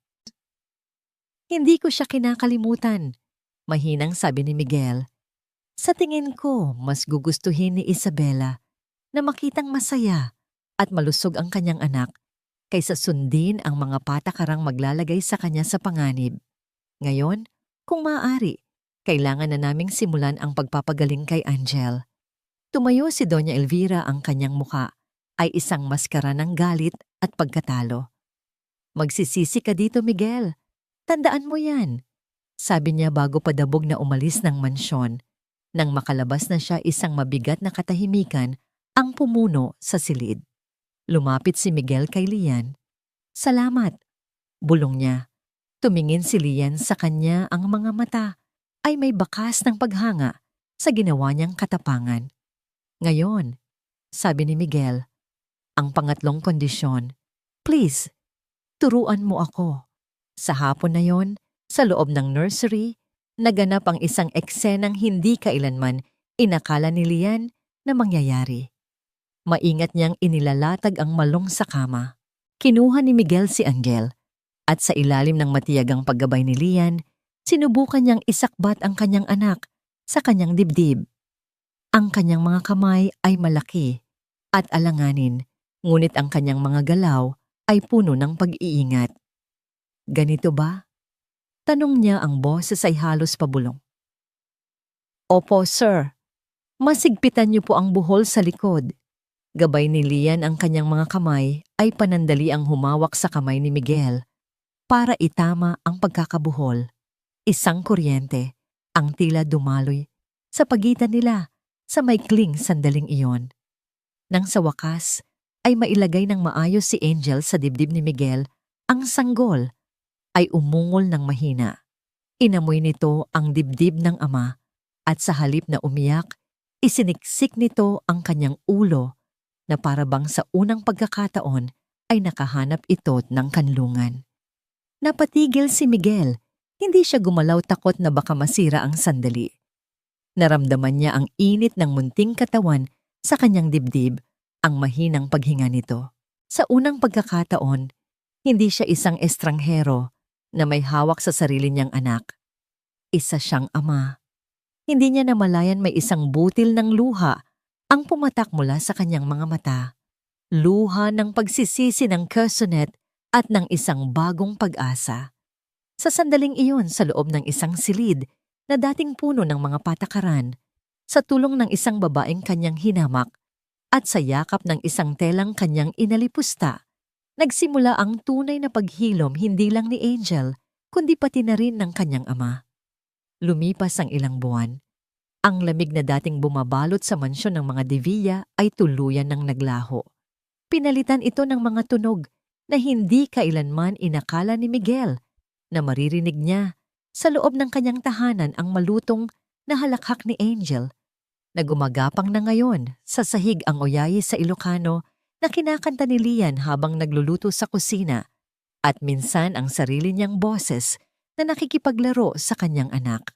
Hindi ko siya kinakalimutan, mahinang sabi ni Miguel. Sa tingin ko, mas gugustuhin ni Isabela na makitang masaya at malusog ang kanyang anak kaysa sundin ang mga patakarang maglalagay sa kanya sa panganib. Ngayon, kung maaari, kailangan na naming simulan ang pagpapagaling kay Angel. Tumayo si Doña Elvira, ang kanyang muka ay isang maskara ng galit at pagkatalo. Magsisisi ka dito, Miguel. Tandaan mo yan, sabi niya bago padabog na umalis ng mansyon. Nang makalabas na siya, isang mabigat na katahimikan ang pumuno sa silid. Lumapit si Miguel kay Lian. Salamat, bulong niya. Tumingin si Lian sa kanya, ang mga mata ay may bakas ng paghanga sa ginawa niyang katapangan. Ngayon, sabi ni Miguel, ang pangatlong kondisyon, please, turuan mo ako. Sa hapon na yon, sa loob ng nursery, naganap ang isang eksenang hindi kailanman inakala ni Lian na mangyayari. Maingat niyang inilalatag ang malong sa kama. Kinuha ni Miguel si Angel at sa ilalim ng matiyagang paggabay ni Lian, sinubukan niyang isakbat ang kanyang anak sa kanyang dibdib. Ang kanyang mga kamay ay malaki at alanganin, ngunit ang kanyang mga galaw ay puno ng pag-iingat. Ganito ba? Tanong niya, ang boses ay halos pabulong. Opo, sir. Masigpitan niyo po ang buhol sa likod. Gabay ni Lian, ang kanyang mga kamay ay panandali ang humawak sa kamay ni Miguel para itama ang pagkakabuhol. Isang kuryente ang tila dumaloy sa pagitan nila sa maikling sandaling iyon. Nang sa wakas ay mailagay ng maayos si Angel sa dibdib ni Miguel, ang sanggol ay umungol ng mahina. Inamoy nito ang dibdib ng ama at sa halip na umiyak, isiniksik nito ang kanyang ulo na para bang sa unang pagkakataon ay nakahanap ito ng kanlungan. Napatigil si Miguel. Hindi siya gumalaw takot na baka masira ang sandali. Naramdaman niya ang init ng munting katawan sa kanyang dibdib, ang mahinang paghinga nito. Sa unang pagkakataon, hindi siya isang estranghero na may hawak sa sarili niyang anak. Isa siyang ama. Hindi niya namalayan may isang butil ng luha ang pumatak mula sa kanyang mga mata. Luha ng pagsisisi ng Kersonet at ng isang bagong pag-asa. Sa sandaling iyon sa loob ng isang silid na dating puno ng mga patakaran, sa tulong ng isang babaeng kanyang hinamak at sa yakap ng isang telang kanyang inalipusta, nagsimula ang tunay na paghilom hindi lang ni Angel, kundi pati na rin ng kanyang ama. Lumipas ang ilang buwan. Ang lamig na dating bumabalot sa mansyon ng mga De Villa ay tuluyan ng naglaho. Pinalitan ito ng mga tunog na hindi kailanman inakala ni Miguel na maririnig niya sa loob ng kanyang tahanan ang malutong na halakhak ni Angel na gumagapang na ngayon sa sahig ang oyayi sa Ilocano na kinakanta ni Lian habang nagluluto sa kusina at minsan ang sarili niyang boses na nakikipaglaro sa kanyang anak.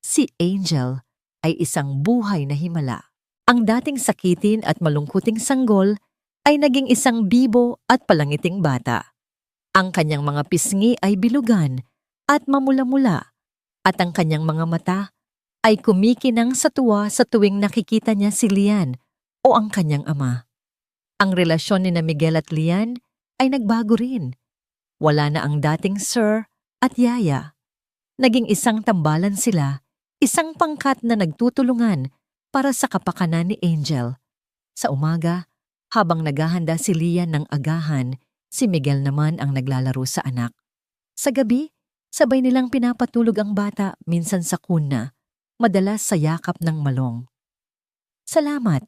Si Angel ay isang buhay na himala. Ang dating sakitin at malungkuting sanggol ay naging isang bibo at palangiting bata. Ang kanyang mga pisngi ay bilugan at mamula-mula at ang kanyang mga mata ay kumikinang sa tuwa sa tuwing nakikita niya si Lian o ang kanyang ama. Ang relasyon ni Miguel at Lian ay nagbago rin. Wala na ang dating sir at yaya. Naging isang tambalan sila, isang pangkat na nagtutulungan para sa kapakanan ni Angel. Sa umaga, habang naghahanda si Lian ng agahan, si Miguel naman ang naglalaro sa anak. Sa gabi, sabay nilang pinapatulog ang bata minsan sa kuna, madalas sa yakap ng malong. Salamat.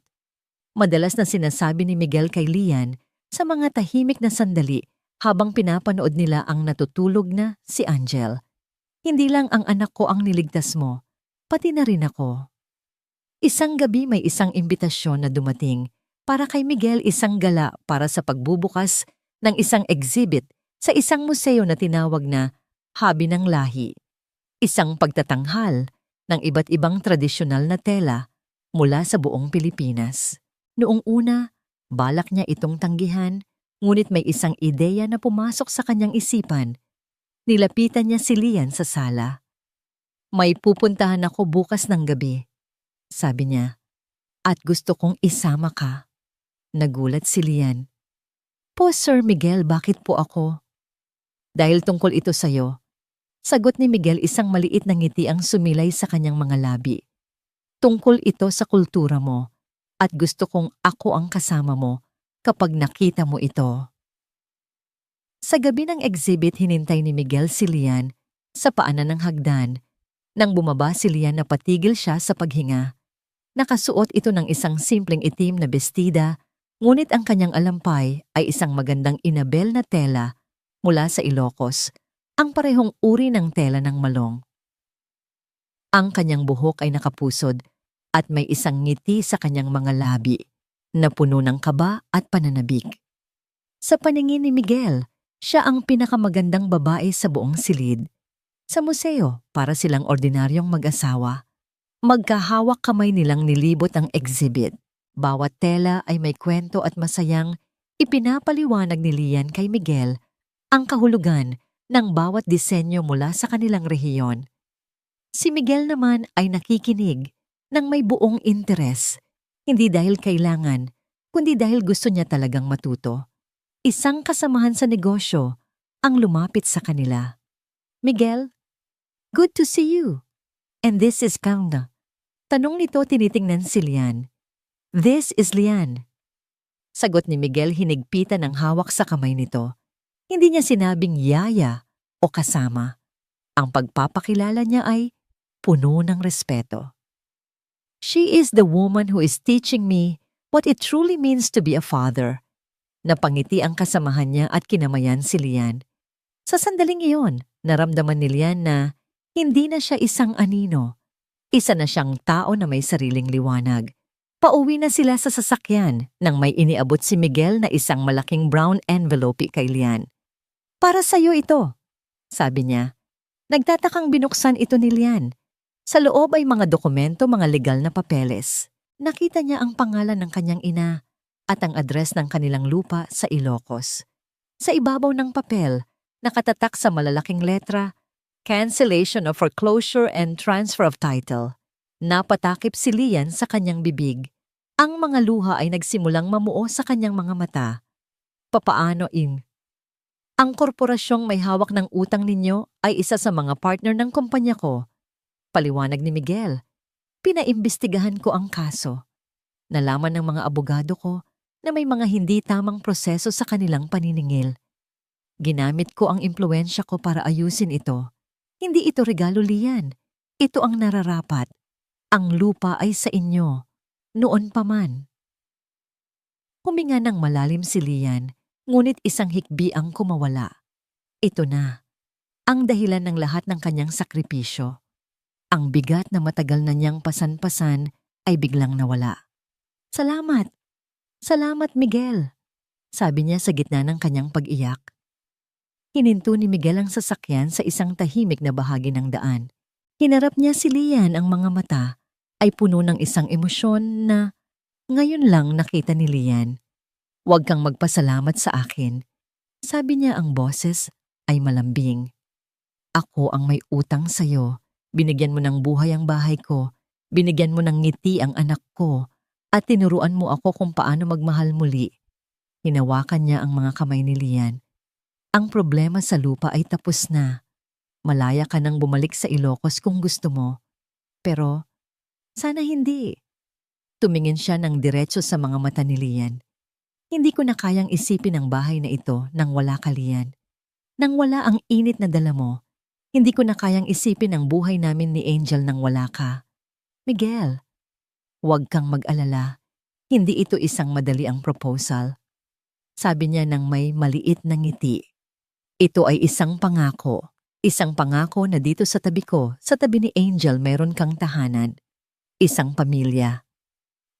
Madalas na sinasabi ni Miguel kay Lian sa mga tahimik na sandali habang pinapanood nila ang natutulog na si Angel. Hindi lang ang anak ko ang niligtas mo, pati na rin ako. Isang gabi may isang imbitasyon na dumating para kay Miguel, isang gala para sa pagbubukas ng isang exhibit sa isang museo na tinawag na Habi ng Lahi. Isang pagtatanghal ng iba't ibang tradisyonal na tela mula sa buong Pilipinas. Noong una, balak niya itong tanggihan, ngunit may isang ideya na pumasok sa kanyang isipan. Nilapitan niya si Lian sa sala. May pupuntahan ako bukas ng gabi, sabi niya, at gusto kong isama ka. Nagulat si Lian. Po, Sir Miguel, bakit po ako? Dahil tungkol ito sa'yo. Sagot ni Miguel, isang maliit na ngiti ang sumilay sa kanyang mga labi. Tungkol ito sa kultura mo at gusto kong ako ang kasama mo kapag nakita mo ito. Sa gabi ng exhibit, hinintay ni Miguel si Lian sa paanan ng hagdan. Nang bumaba si Lian, napatigil siya sa paghinga. Nakasuot ito ng isang simpleng itim na bestida, ngunit ang kanyang alampay ay isang magandang inabel na tela mula sa Ilocos, ang parehong uri ng tela ng malong. Ang kanyang buhok ay nakapusod at may isang ngiti sa kanyang mga labi na puno ng kaba at pananabik. Sa paningin ni Miguel, siya ang pinakamagandang babae sa buong silid. Sa museo, para silang ordinaryong mag-asawa. Magkahawak kamay nilang nilibot ang exhibit. Bawat tela ay may kwento at masayang ipinapaliwanag ni Lian kay Miguel ang kahulugan ng bawat disenyo mula sa kanilang rehiyon. Si Miguel naman ay nakikinig ng may buong interes, hindi dahil kailangan, kundi dahil gusto niya talagang matuto. Isang kasamahan sa negosyo ang lumapit sa kanila. Miguel, good to see you. And this is Kangna. Tanong nito, tinitingnan si Lian. This is Lian. Sagot ni Miguel, hinigpitan ang hawak sa kamay nito. Hindi niya sinabing yaya o kasama. Ang pagpapakilala niya ay puno ng respeto. She is the woman who is teaching me what it truly means to be a father. Napangiti ang kasamahan niya at kinamayan si Lian. Sa sandaling iyon, naramdaman ni Lian na hindi na siya isang anino. Isa na siyang tao na may sariling liwanag. Pauwi na sila sa sasakyan nang may iniabot si Miguel na isang malaking brown envelope kay Lian. Para sa'yo ito. sabi niya. Nagtatakang binuksan ito ni Lian. Sa loob ay mga dokumento, mga legal na papeles. Nakita niya ang pangalan ng kanyang ina at ang address ng kanilang lupa sa Ilocos. Sa ibabaw ng papel, nakatatak sa malalaking letra, Cancellation of Foreclosure and Transfer of Title. Napatakip si Lian sa kanyang bibig. Ang mga luha ay nagsimulang mamuo sa kanyang mga mata. Papaano, Ing? Ang korporasyong may hawak ng utang ninyo ay isa sa mga partner ng kumpanya ko. Paliwanag ni Miguel. Pinaimbestigahan ko ang kaso. Nalaman ng mga abogado ko na may mga hindi tamang proseso sa kanilang paniningil. Ginamit ko ang impluensya ko para ayusin ito. Hindi ito regalo, Lian. Ito ang nararapat. Ang lupa ay sa inyo. Noon pa man. Huminga ng malalim si Lian. Ngunit isang hikbi ang kumawala. Ito na, ang dahilan ng lahat ng kanyang sakripisyo. Ang bigat na matagal na niyang pasan-pasan ay biglang nawala. Salamat! Salamat, Miguel! Sabi niya sa gitna ng kanyang pag-iyak. Hininto ni Miguel ang sasakyan sa isang tahimik na bahagi ng daan. Hinarap niya si Lian, ang mga mata ay puno ng isang emosyon na ngayon lang nakita ni Lian. Huwag kang magpasalamat sa akin. Sabi niya, ang boses ay malambing. Ako ang may utang sa'yo. Binigyan mo ng buhay ang bahay ko. Binigyan mo ng ngiti ang anak ko. At tinuruan mo ako kung paano magmahal muli. Hinawakan niya ang mga kamay ni Lian. Ang problema sa lupa ay tapos na. Malaya ka nang bumalik sa Ilocos kung gusto mo. Pero sana hindi. Tumingin siya ng diretso sa mga mata ni Lian. Hindi ko na kayang isipin ang bahay na ito nang wala ka, Lian. Nang wala ang init na dala mo, hindi ko na kayang isipin ang buhay namin ni Angel nang wala ka. Miguel, huwag kang mag-alala. Hindi ito isang madali ang proposal. Sabi niya nang may maliit na ngiti. Ito ay isang pangako. Isang pangako na dito sa tabi ko, sa tabi ni Angel, mayroon kang tahanan. Isang pamilya.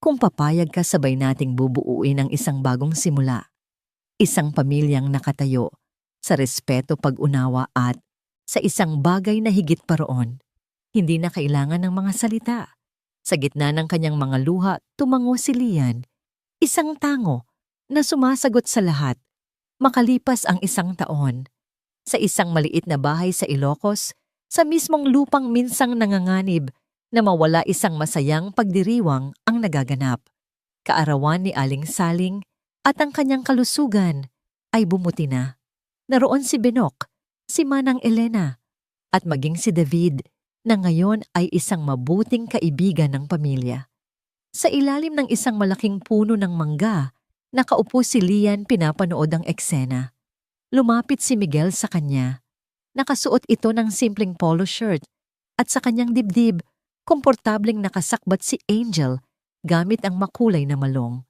Kung papayag ka, sabay nating bubuuin ang isang bagong simula. Isang pamilyang nakatayo sa respeto, pag-unawa at sa isang bagay na higit pa roon. Hindi na kailangan ng mga salita. Sa gitna ng kanyang mga luha, tumango si Lian. Isang tango na sumasagot sa lahat. Makalipas ang isang taon, sa isang maliit na bahay sa Ilocos, sa mismong lupang minsang nanganganib, na mawala isang masayang pagdiriwang ang nagaganap. Kaarawan ni Aling Saling at ang kanyang kalusugan ay bumuti na. Naroon si Benok, si Manang Elena, at maging si David na ngayon ay isang mabuting kaibigan ng pamilya. Sa ilalim ng isang malaking puno ng mangga, nakaupo si Lian, pinapanood ang eksena. Lumapit si Miguel sa kanya. Nakasuot ito ng simpleng polo shirt at sa kanyang dibdib, komportableng nakasakbat si Angel gamit ang makulay na malong.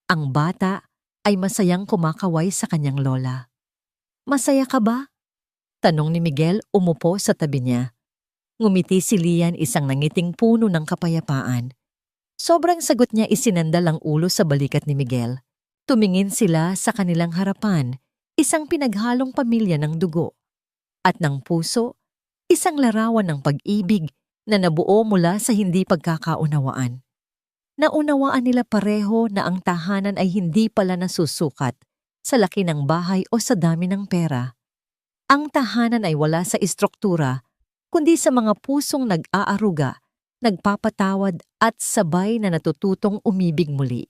Ang bata ay masayang kumakaway sa kanyang lola. Masaya ka ba? Tanong ni Miguel, umupo sa tabi niya. Ngumiti si Lian, isang nangiting puno ng kapayapaan. Sobrang sagot niya, isinandal ang ulo sa balikat ni Miguel. Tumingin sila sa kanilang harapan, isang pinaghalong pamilya ng dugo. At ng puso, isang larawan ng pag-ibig na nabuo mula sa hindi pagkakaunawaan. Naunawaan nila pareho na ang tahanan ay hindi pala nasusukat sa laki ng bahay o sa dami ng pera. Ang tahanan ay wala sa istruktura, kundi sa mga pusong nag-aaruga, nagpapatawad at sabay na natututong umibig muli.